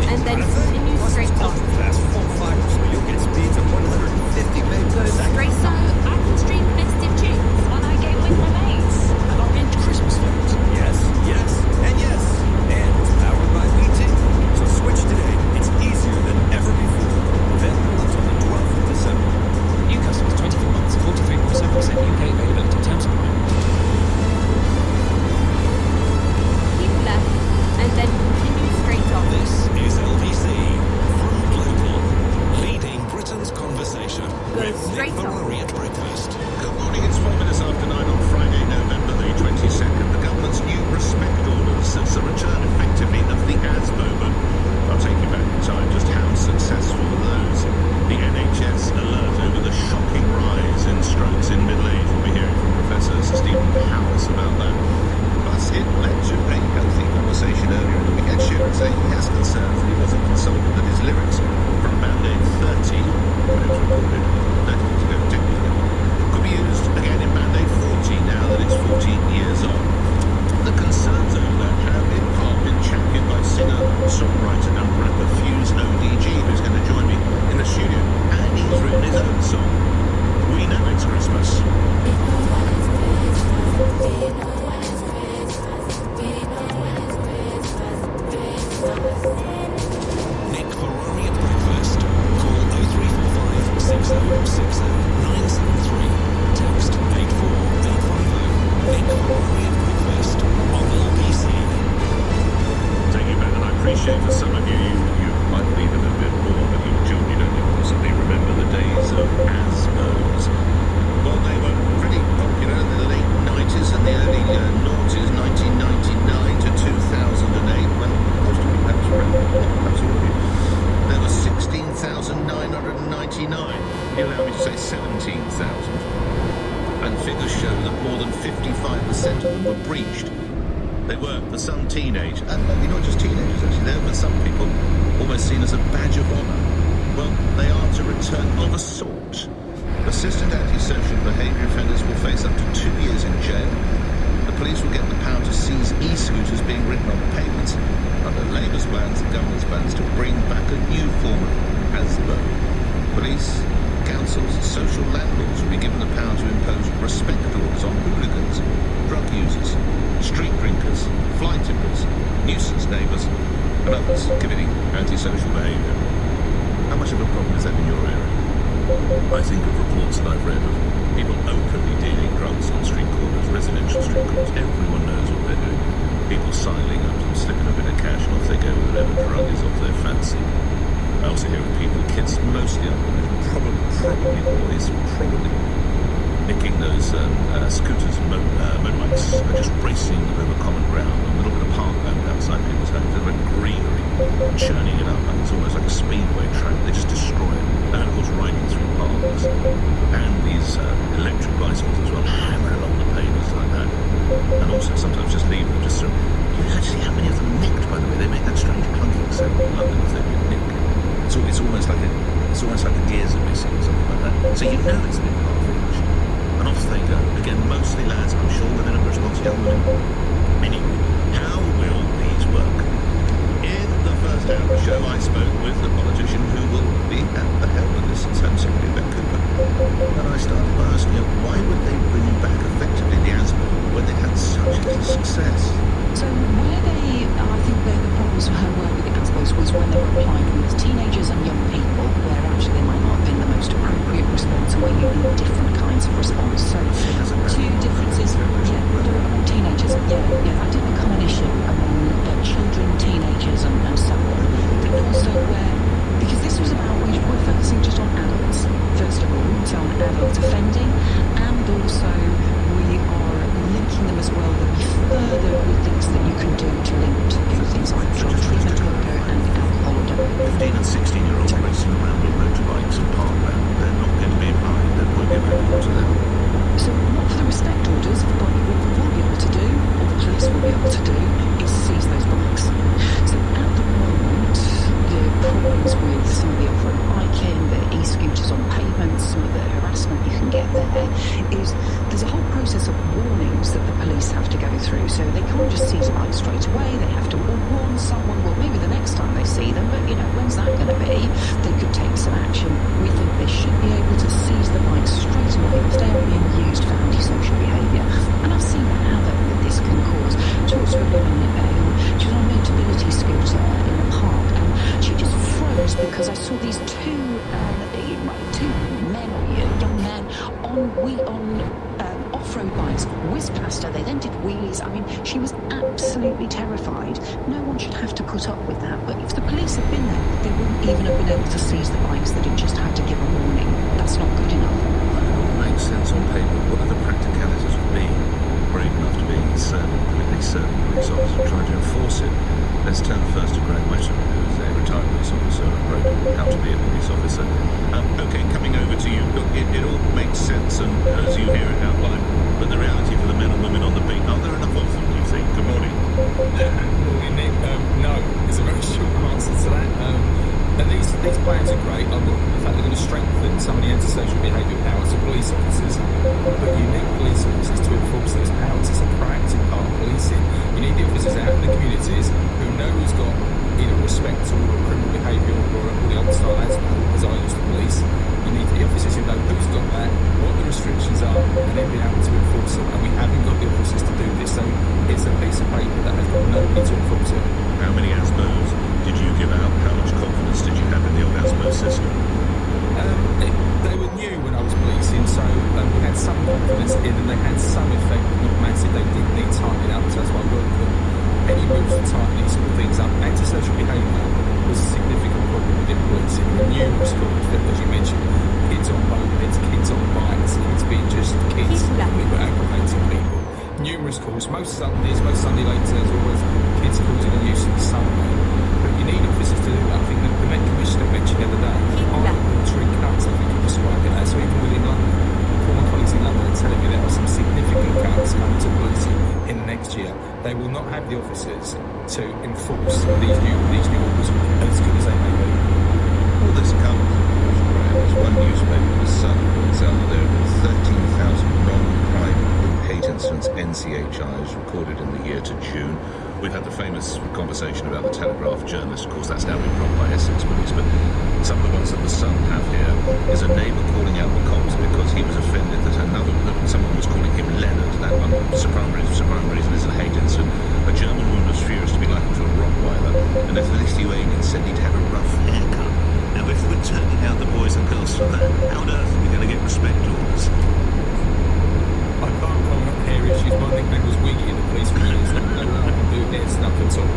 and then continue straight on. Fast full fiber, so you'll get speeds of 150 meg per second. Straight So I can stream festive tunes while I game with my mates. And I'll get Christmas phones. Yes, yes, and yes. And it's powered by BT. So switch today. It's easier than ever before. Then until the 12th of December. New customers, 24 months, 43.7% UK availability. Terms apply. Keep left and then continue straight on. This is LBC from Global, leading Britain's conversation. Go straight on. Ferrari at breakfast. Good morning, it's 4 minutes after 9 on Friday, November the 22nd. The government's new respect orders since the return effectively of the AS moment. I'll take you back in time. Just how successful were those? The NHS alert over the shocking rise in strokes in middle age. We'll be hearing from Professor Stephen Powers about that. Plus, it led to a healthy conversation earlier in the week. Ed Sheeran saying he has concerns that he wasn't consulted that his lyrics from Band Aid 30, when it was recorded 30 years ago, 10 years ago, could be used again in Band Aid 40 now that it's 14 years on. The concerns over that have in part been championed by singer, songwriter and rapper Fuse ODG, who's going to join me in the studio, and he's written his own song. We know it's Christmas. Nick Ferrari at breakfast. Call 0345 6060 973. Text 84850. Nick Ferrari at breakfast on LBC. Take you back, and I appreciate for some of you, you might believe it a bit more, but you children don't possibly remember the days of ASMOs. Well, they were pretty popular in the late 90s and the early noughties, 1999 to 2008, when most of you perhaps remember, perhaps all of you, there were 16,999. You allow me to say 17,000. And figures show that more than 55% of them were breached. They were, for some teenage, and maybe not just teenagers actually, they were for some people almost seen as a badge of honour. Well, they are to return of a sort. Persistent antisocial behaviour offenders will face up to 2 years in jail. The police will get the power to seize e-scooters being ridden on pavements under Labour's plans and government's plans to bring back a new form of ASBO. Police, councils, social landlords will be given the power to impose respect orders on hooligans, drug users, street drinkers, fly tippers, nuisance neighbours, and others committing antisocial behaviour. How much of a problem is that in your area? I think of reports that I've read of people openly dealing drugs on street corners, residential street corners. Everyone knows what they're doing. People sidling up and slipping a bit of cash, and off they go with whatever drug is off their fancy. I also hear of people, kids mostly underage, probably boys, probably nicking those scooters and motorbikes, just racing over common ground, a little bit of parkland outside people's homes, a bit of greenery, churning it up like it's almost like a speedway track. They just destroy it. And of course riding through parks. And these electric bicycles as well, hammer along the pavements like that. And also sometimes just leave them just so. You actually how many of them nicked, by the way? They make that strange clunking sound in London if they've been nicked. So it's almost like the gears are missing or something like that. So you know it's been half-finished. And off they go. Again, mostly lads, I'm sure women are responsible, young women. Anyway, how will these work? In the first hour of the show, I spoke with the politician who will be at the helm of this, Home Secretary Ben Cooper. And I started by asking her, why would they bring back effectively the ASBO when they had so subject to success. So where I think the problems for her were with it, I suppose, was when they were applied with teenagers and young people, where actually they might not have been the most appropriate response, and where you need different kinds of response. So two differences, teenagers, that did become an issue among children, teenagers, and so on. But also because this was about, we're focusing just on adults, first of all, so on adult offending, and also we are linking them as well further with things that you can do to link to things like drug treatment order and alcohol order. 15 and 16-year-olds racing around on motorbikes and parkland, they're not going to be implied. That won't be available to them. So what for the respect orders, but what we will be able to do, or the police will be able to do, is seize those bikes. So at the moment, the problems with some of the off-road biking, the e-scooters on pavements, some of the harassment you can get there, is there's a whole process of warnings that the police have to go through. So they can't just seize a bike straight away. They have to warn someone, well, maybe the next time they see them, but, when's that going to be? They could take some action. We think they should be able to seize the bikes straight away if they are being used for antisocial behaviour. And I've seen the havoc that this can cause. Talked to a woman, she was on a mobility scooter in the park, and she just froze because I saw these two men, young men, on off-road bikes whizzed past her. They then did wheelies. I mean, she was absolutely terrified. No one should have to put up with that. But if the police had been there, they wouldn't even have been able to seize the bikes. They'd have just had to give a warning. That's not good enough. It all makes sense on paper. What are the practicalities of being brave enough to be politically certain police officer trying to enforce it? Let's turn first to Greg Wetton, who's a retired police officer and wrote How to Be a Police Officer. Okay, coming over to you. Look, it all makes sense, and as you hear it outlined, but the reality for the men and women on the beat, are there enough of them, do you think? Good morning. Morning, Nick. No, is a very short answer to that. And these plans are great. In fact, they're going to strengthen some of the antisocial behaviour powers of police officers, but you need police officers to enforce those powers. It's a proactive part of policing. You need the officers out in the communities who know who's got either respect or criminal behaviour or the old style as I used to police. You need the officers who know who's got that, what the restrictions are, and then be able to enforce them. And we haven't got the officers to do this, so it's a piece of paper that has got nobody to enforce it. How many ASBOs did you give out? How much confidence did you have in the old ASBO system? They were new when I was policing, so we had some confidence in them. They had some effect, not massive. They did need tightening up, so that's why I worked with them. Any moves to tighten these sort of things up. Antisocial behaviour was a significant problem within policing. There were numerous calls, as you mentioned, kids on mopeds, kids on bikes, kids being just kids. We were aggravating people. Numerous calls, most Sunday late, there's always kids causing a nuisance somewhere. But you need officers to do that. I think the Met Commissioner mentioned the other day, eye-watering cuts, I think you described it as. So even within London, former colleagues in London are telling me there are some significant cuts coming to policing in the next year. They will not have the officers to enforce these new orders as good as they may be. All this comes, there's one newspaper, The Sun, points out that there are 13,000 non-crime hate incidents, NCHIs, recorded in the year to June. We've had the famous conversation about the Telegraph journalist. Of course, that's now been propped by Essex police, but some of the ones that The Sun have here is a neighbour calling out the cops because he was offended that someone was calling him Leonard. That one, supreme reason is a hate incident. A German woman was furious to be likened to a Rottweiler, and if the Lithuanian said he'd have a rough haircut. Now, if we're turning out the boys and girls for that, how on earth are we going to get respect orders? I can't comment on hair issues. My nickname was Wiggy in the police force. No one can do hair stuff at all.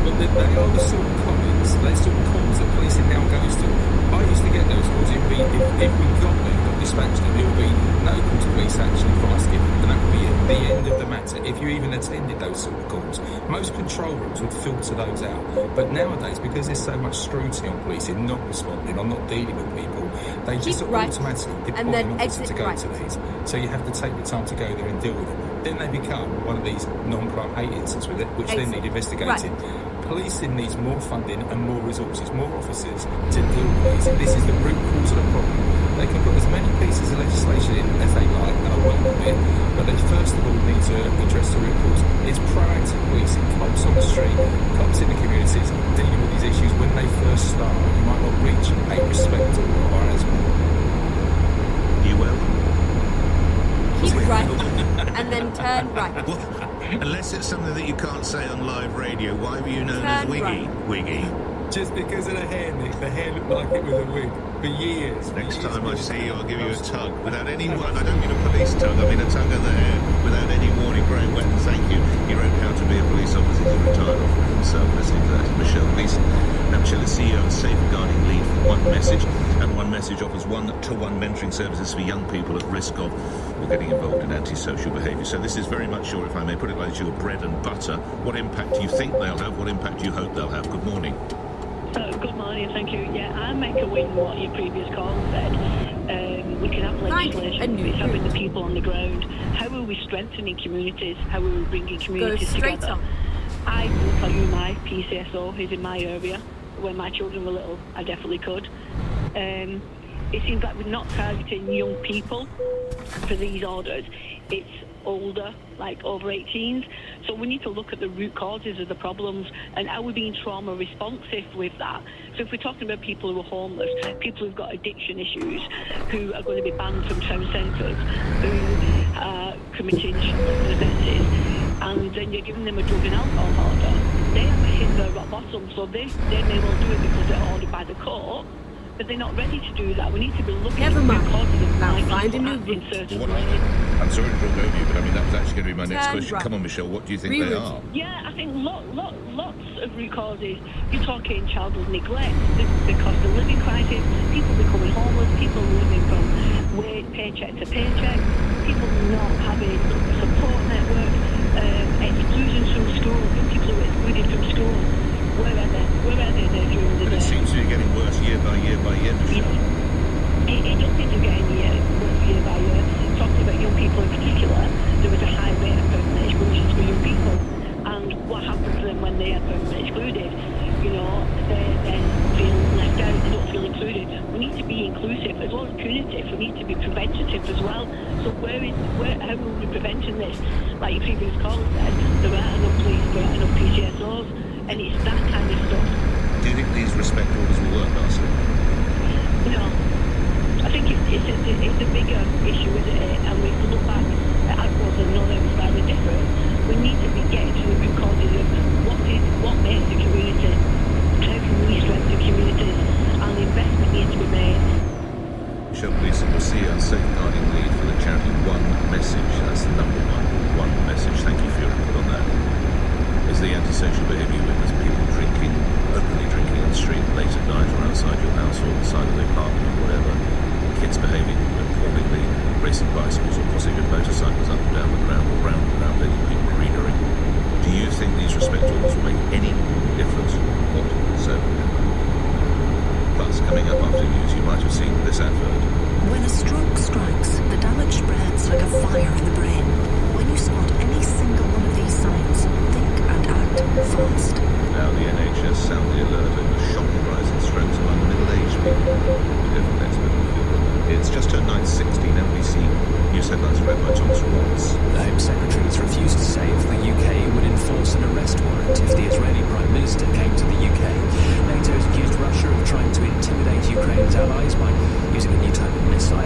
But they are the sort of comments, those sort of calls that policing now goes to. I used to get those calls. It'd be, if we got dispatched them, it would be no call to police action, advice given, and that would be it. The end of the matter. If you even attended those sort of calls, most control rooms would filter those out. But nowadays, because there's so much scrutiny on policing, not responding or not dealing with people, they just automatically deploy an officer to go to these. So you have to take the time to go there and deal with them. Then they become one of these non-crime hate incidents with it, which then need investigating. Policing needs more funding and more resources, more officers to deal with these. This is the root cause of the problem. They can put as many pieces of legislation in as they like, and I welcome it, but they first of all need to address the root cause. It's proactive policing, cops on the street, cops in the communities, dealing with these issues when they first start. You might not reach a respect or as well. You will. Keep right. And and then turn right. Well, unless it's something that you can't say on live radio, why were you known as Turn Wiggy? right. Wiggy. Just because of the hair, Nick. The hair looked like it was a wig for years. Next time I see you, I'll give you a tug without any warning. I don't mean a police tug, I mean a tug of the hair without any warning. Great weapon, thank you. He wrote How to Be a Police Officer. He's retired off with himself. Listening to that is Michelle Gleason. Now, Michelle is CEO and safeguarding lead for One Message, and One Message offers one-to-one mentoring services for young people at risk of or getting involved in antisocial behaviour. So this is very much your, if I may put it like this, your bread and butter. What impact do you think they'll have? What impact do you hope they'll have? Good morning. Good morning, thank you. Yeah, I'm echoing what your previous caller said. We can have legislation, it's having the people on the ground. How are we strengthening communities? How are we bringing communities together? I will tell you my PCSO is in my area. When my children were little, I definitely could. It seems like we're not targeting young people for these orders. It's older, like over 18s. So we need to look at the root causes of the problems and are we being trauma responsive with that? So if we're talking about people who are homeless, people who've got addiction issues, who are going to be banned from town centres, who are committing offences, and then you're giving them a drug and alcohol order, they are hitting the rock bottom. So they may well do it because they're ordered by the court, but they're not ready to do that. We need to be looking at the root causes of why people act in certain ways. I'm sorry to talk over you, but I mean, that was actually going to be my next question. Come on, Michelle, what do you think they are? Yeah, I think lots of root causes. You're talking childhood neglect, the cost of living crisis, people becoming homeless, people living from paycheck to paycheck, people not having support network, exclusion from school, people who are excluded from school. Where are they there during the day? It seems to be getting worse year by year by year, Michelle. It does seem to be getting worse year by year. Talking about young people in particular, there was a high rate of permanent exclusions for young people. And what happens to them when they are permanently excluded? You know, they then feel left out, they don't feel included. We need to be inclusive as well as punitive. We need to be preventative as well. So how are we preventing this? Like your previous caller said, there aren't enough police, there aren't enough PCSOs, and it's that kind of stuff. Do you think these respect orders will work, Darcy? No. I think it's a bigger issue, isn't it? And we have to look back at Admirals and know that it was slightly different. We need to be getting to the root causes of what makes the community, how can we strengthen communities, and investment needs to be made. Michelle Gleason, the CEO and safeguarding lead for the charity One Message. That's the number one Message. Thank you for your input on that. Is the antisocial behaviour you witness people openly drinking on the street late at night or outside your house or the side of the apartment or whatever, kids behaving appallingly, racing bicycles or possibly motorcycles up and down the ground or round and round, letting people greenery. Do you think these respect orders will make any difference whatsoever? Plus, coming up after the news, you might have seen this advert. When a stroke strikes, the damage spreads like a fire in the brain. When you spot any single one of these signs, think and act fast. Now the NHS sound the alert over shocking rise in strokes among middle-aged people. Different expert in the field. It's just turned 9:16. NBC News headlines read by Thomas Watts. The Home Secretary has refused to say if the UK would enforce an arrest warrant if the Israeli Prime Minister came to the UK. NATO has accused Russia of trying to intimidate Ukraine's allies by using a new type of missile.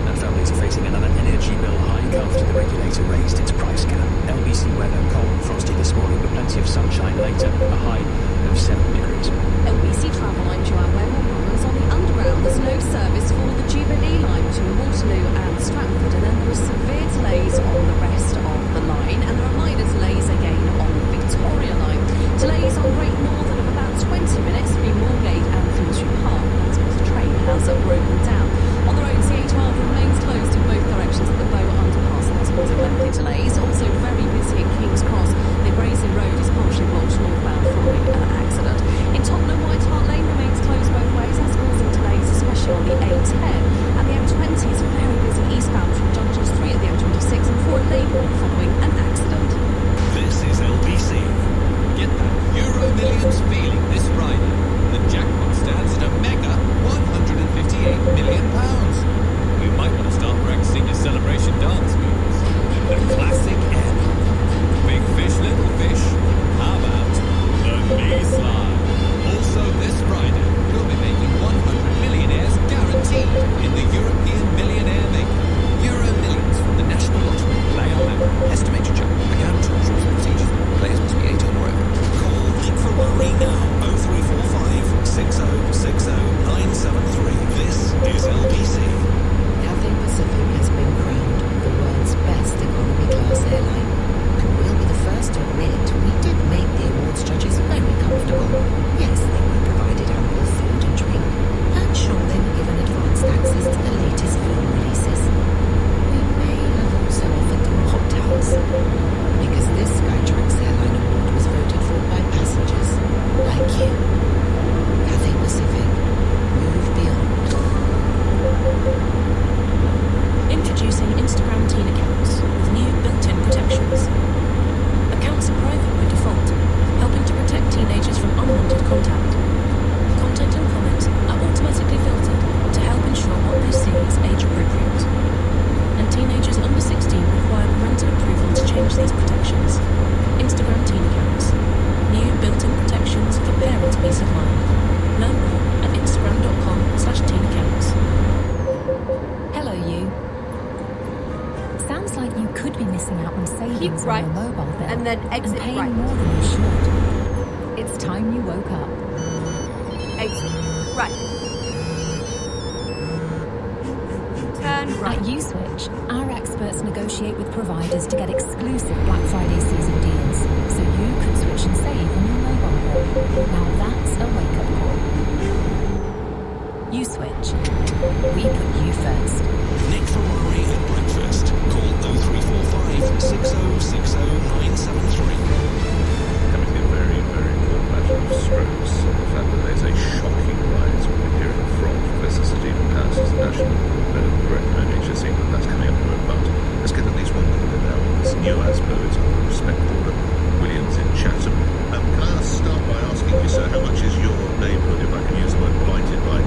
And families are facing another energy bill hike after the regulator raised its price cap. LBC weather, cold and frosty this morning, but plenty of sunshine later, a high of 7 degrees. LBC Travel, I'm Joanne Webber. On the Underground, there's no service for the Jubilee line between Waterloo and Stratford, and then there are severe delays on the rest of the line, and there are minor delays again on the Victoria line. Delays on Great Northern of about 20 minutes between Moorgate and Finsbury Park. That's because the train has broken down. On the road, CA12 remains closed in both directions at the Bow Underpass. That's causing lengthy delays. Also very busy at King's Cross. The Brazen Road is partially blocked northbound following an accident. In Tottenham, White Hart Lane remains closed both ways. That's causing delays, especially on the A10. And the M20 is very busy eastbound from Junction 3 at the M26 and 4 at Leybourne following an accident. This then exit paying right. more than you should. It's time you woke up. Exit right. Turn right. At U-Switch, our experts negotiate with providers to get exclusive Black Friday season deals, so you can switch and save on your mobile bill. Now that's a wake-up call. U-Switch. We put you first. Nick Ferrari at breakfast. Call 0345 6060 973. Coming to the very, very important matter of strokes and the fact that there's a shocking rise we're hearing from Professor Stephen Harris's National Director of NHS England. That's coming up in a moment. Let's get at least one caller now on this new ASBO. It's called the Respect Order. Williams in Chatham. Can I start by asking you, sir, how much is your neighbourhood, if I can use the word, blighted by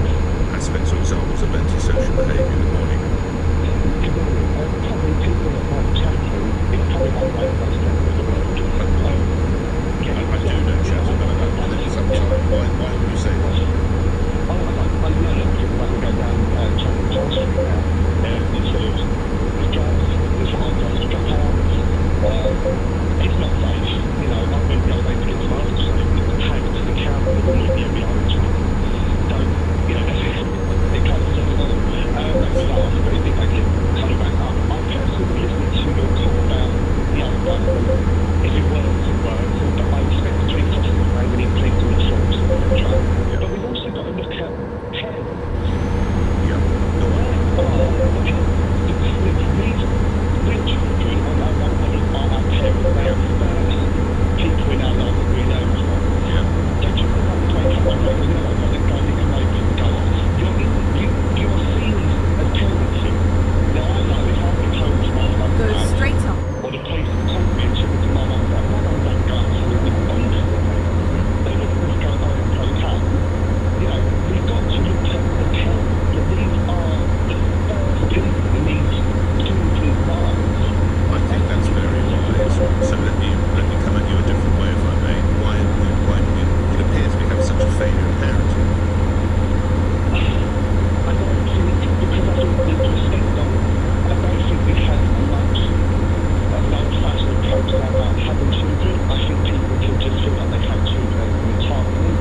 aspects or examples of antisocial behaviour? Good morning. Probably people that might Chatham, it's probably not right for us to the world. I do know Chatham, but I've lived there some time. Why would you say that? I know that people like to go down Chatham Charles Street now. There's drugs, there's hard drugs to drop out. It's not safe. You know, I went the other day to get some ice cream. It was tagged to the counter with all the every orange one. Don't, you know, it covers us all. That's staff, but I think they can coming back up. I personally listening to your call about the other government. If it works, it works. But I respect between Foster and Ray when he pleads on the force, etc. But we've also got to look at parents. Where are these real children and our role models are our parents? They are first people in our life that we know as well. Don't you think that's the way it comes from? You know, like go Nick and Ray people go on. You are seen as parenting. Now I know if I've been told to my mum go straight on. or the police have told me and took me to my mum, my mum don't go absolutely bonkers. They look at what's going on in Crown. You know, we've got to look at the parents. That these are the first people in these children's lives. I think that's very wise. So let me come at you a different way, if I may. Why it appears we have such a failure in parenting? I don't think, because I think we've respect them, I don't think we have much of an old-fashioned approach about having children. I think people can just feel like they have children and entitlement.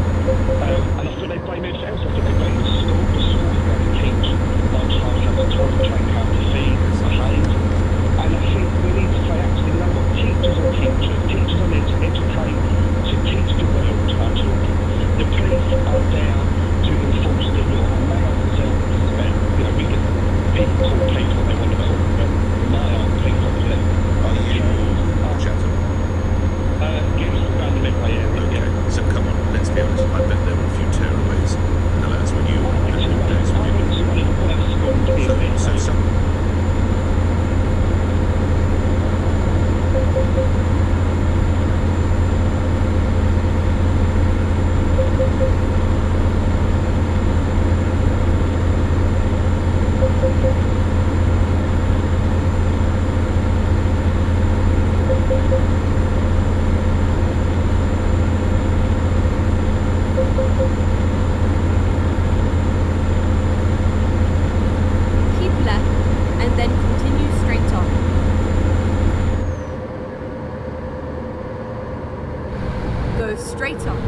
And I feel they blame everything else. I think they blame the school. The school is going to teach my child how to talk, train how to feed, behave. And I think we need to say, actually, you know what, teachers are teachers. Teachers are there to educate, to teach good behaviour to our children. The police are there to enforce the law, and they are self-respect. You know, we get people call police what they want to call, but my own police officer. Are you Chatham? Yes, around the Midway area. Okay, so come on, let's be honest. I bet there were a few tearaways in the last when you days when you were. So some. Keep left and then continue straight on. Go straight on.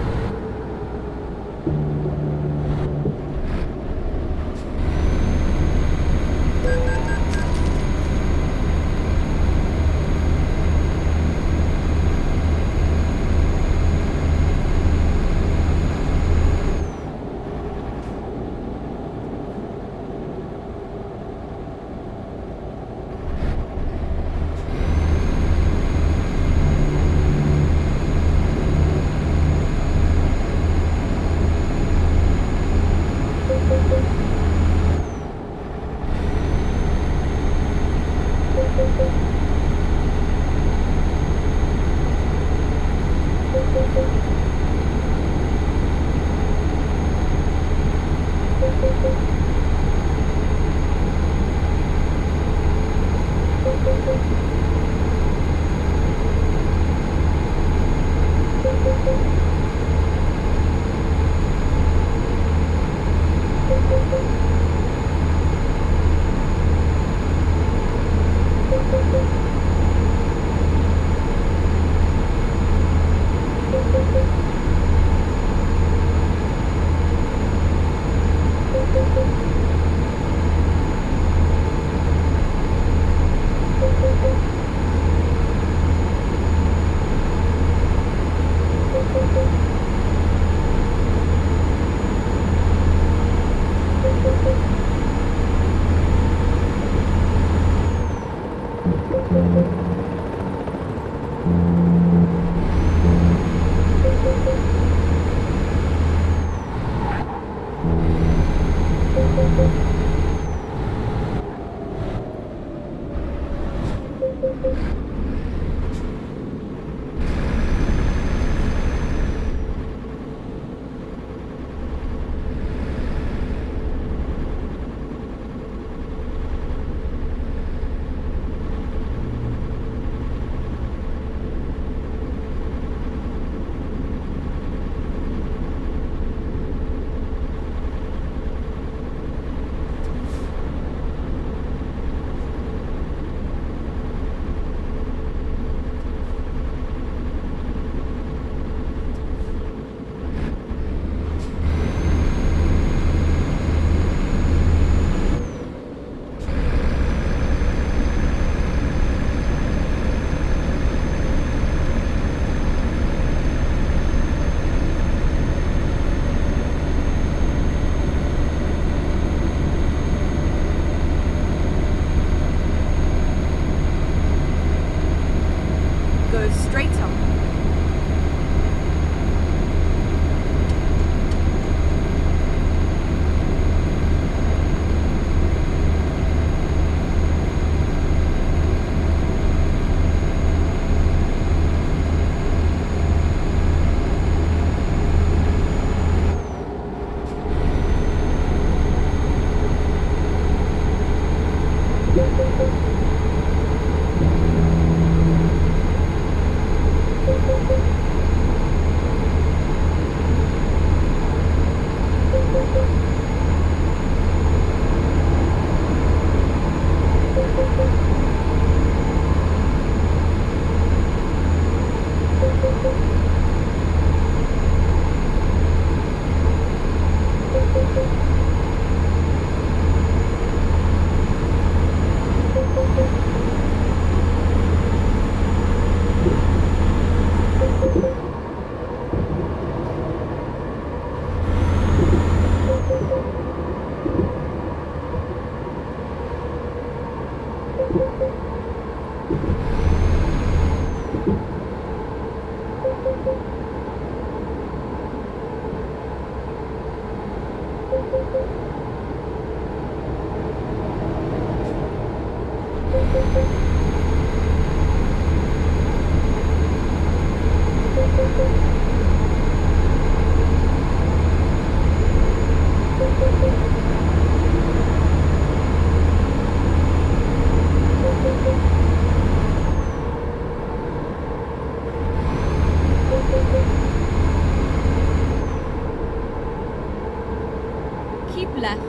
Keep left,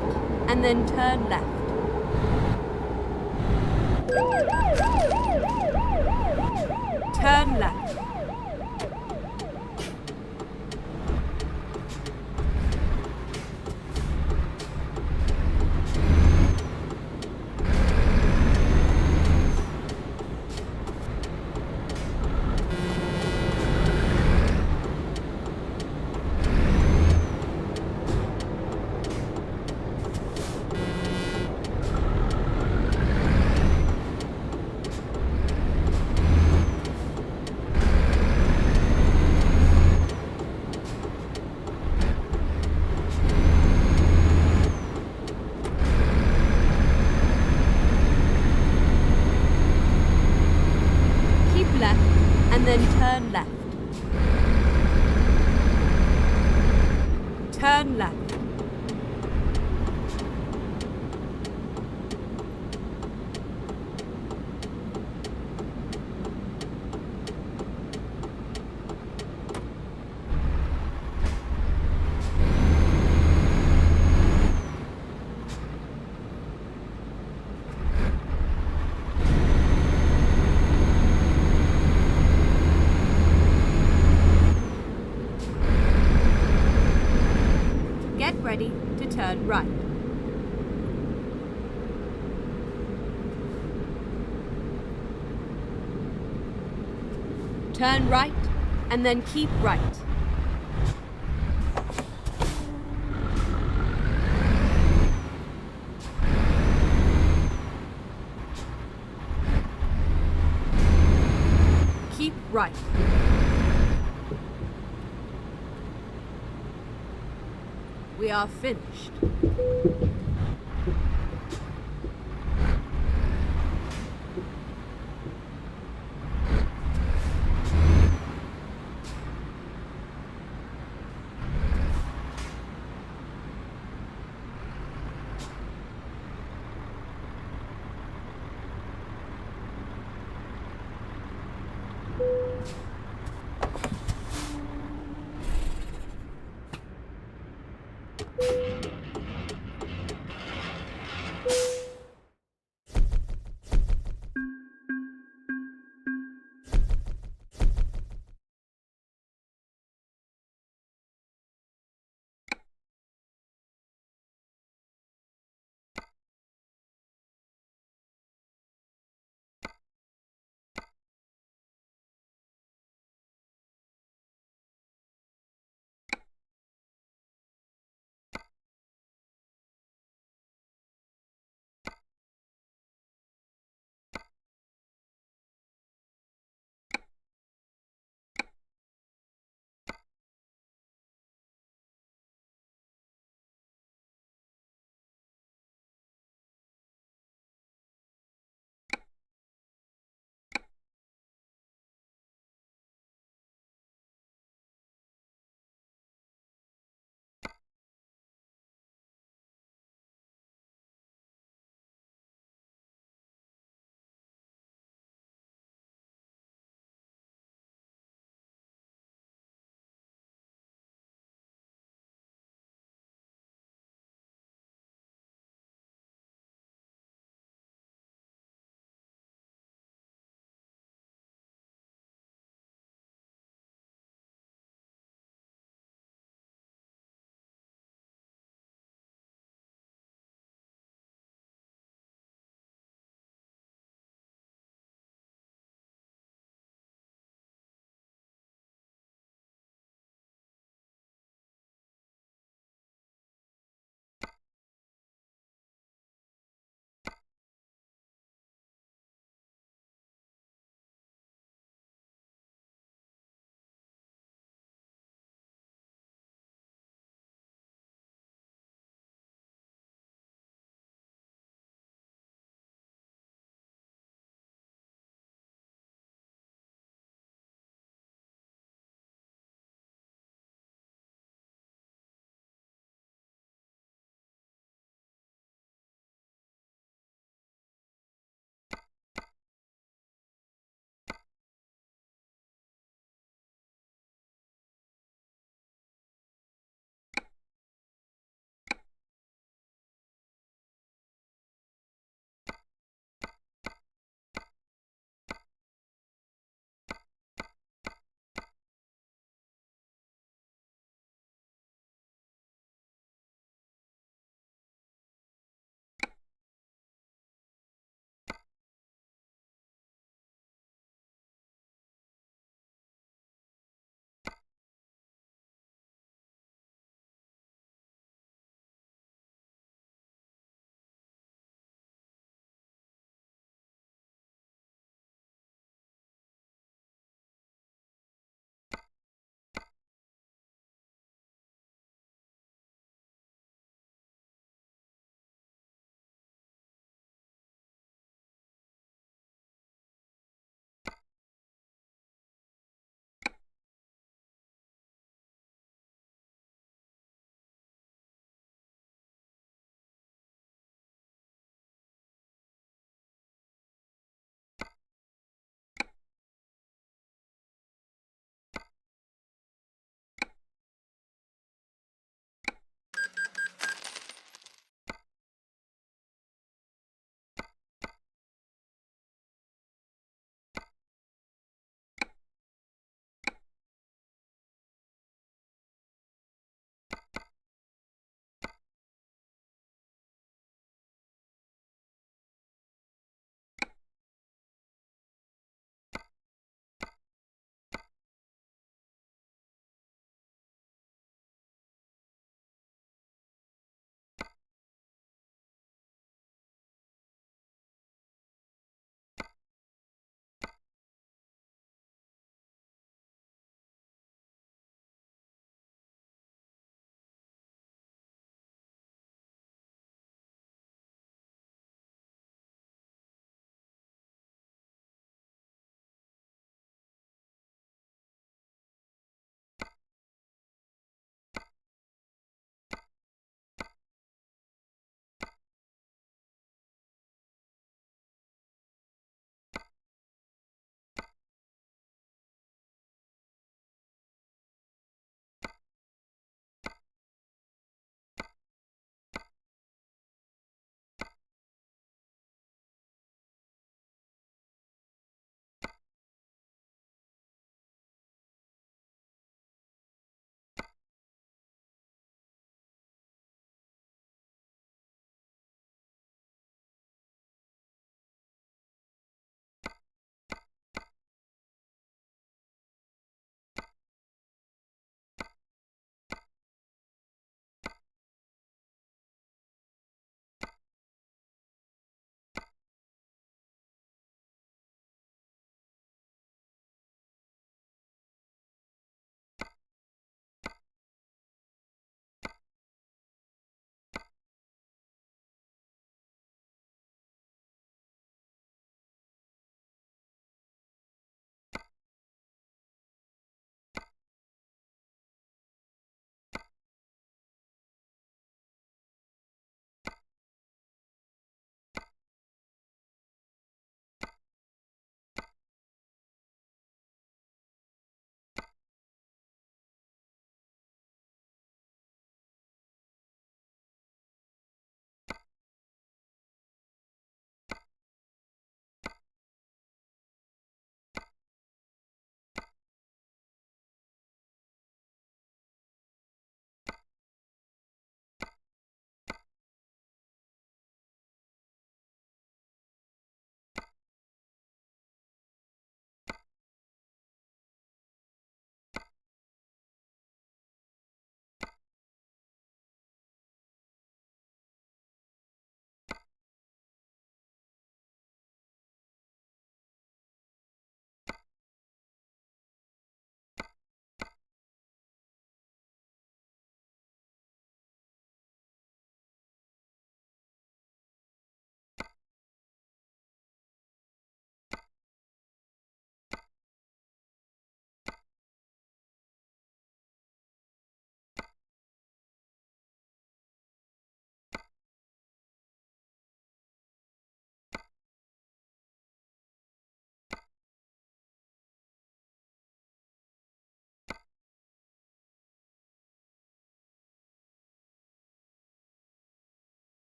and then turn left. Turn left. Left, and then turn left. Turn left. Get ready to turn right. Turn right, and then keep right. Keep right. We are finished.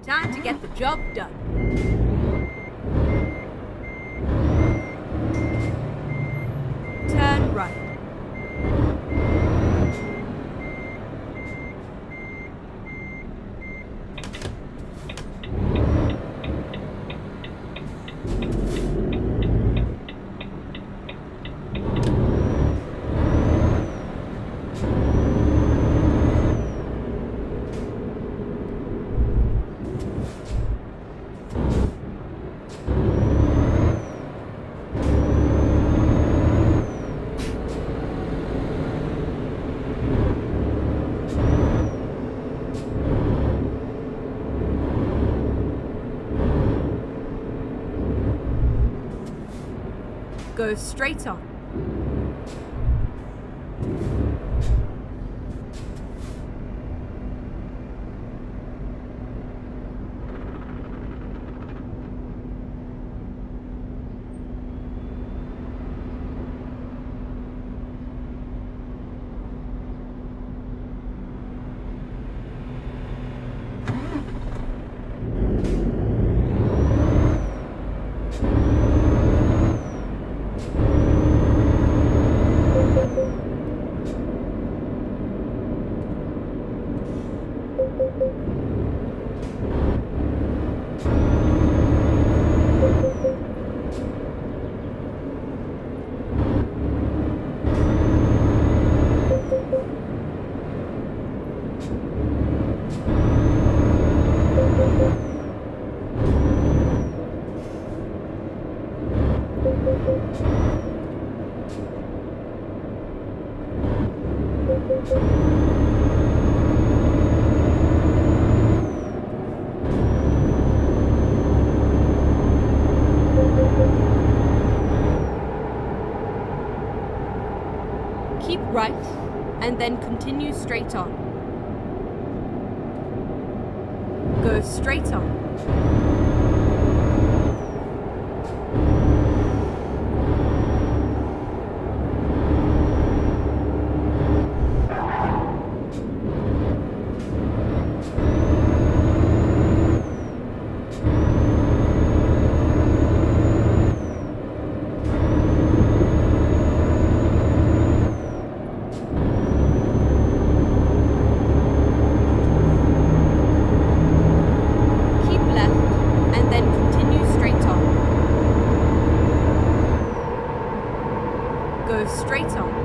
Time to get the job done. Turn right. Go straight on. Keep right, and then continue straight on. Go straight on. Straight on.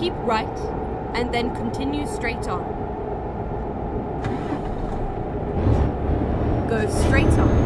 Keep right, and then continue straight on. Go straight on.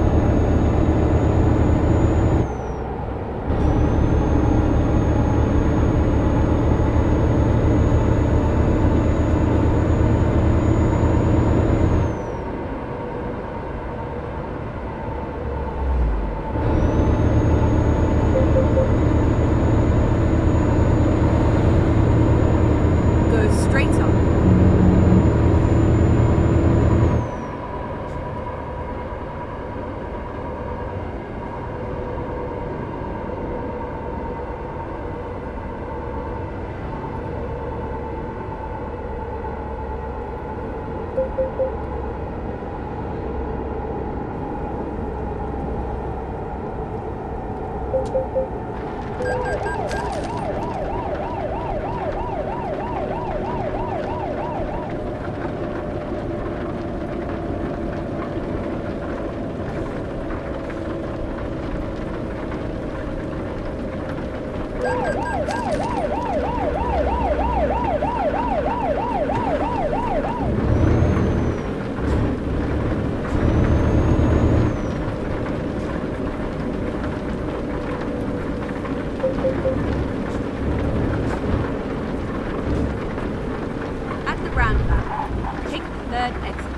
At the roundabout, take the third exit.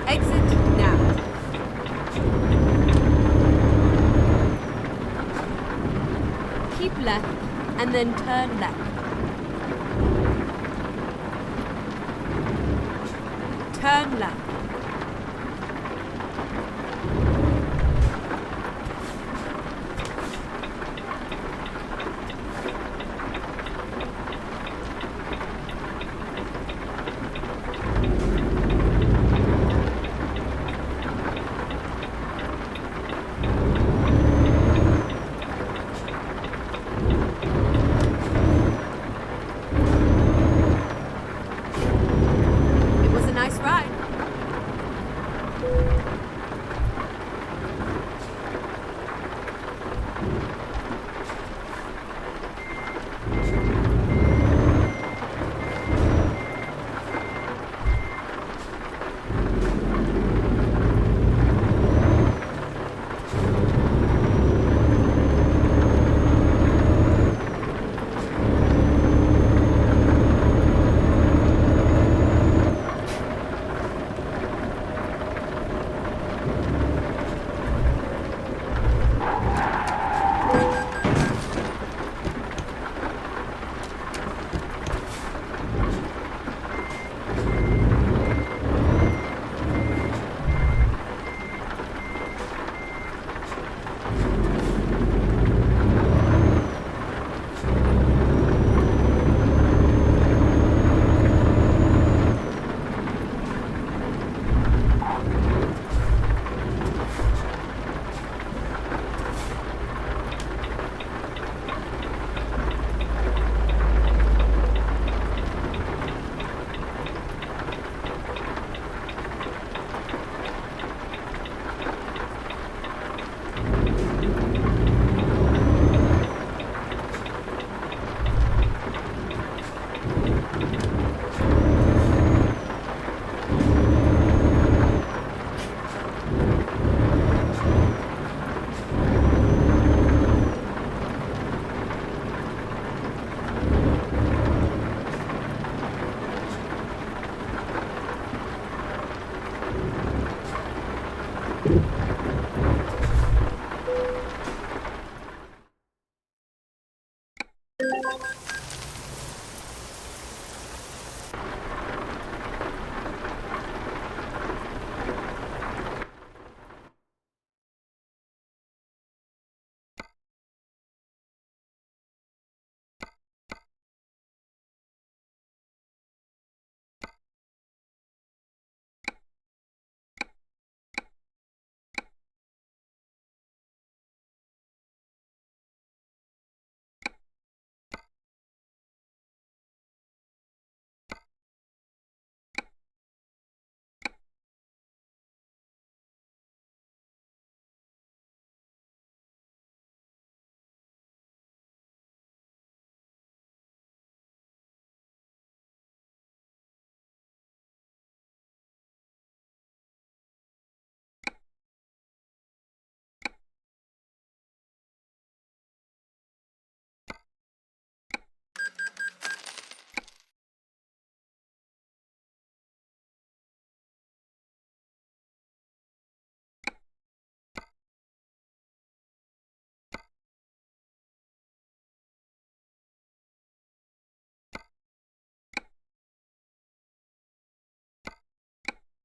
Exit now. Keep left and then turn left. Turn left. It was a nice ride.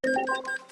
you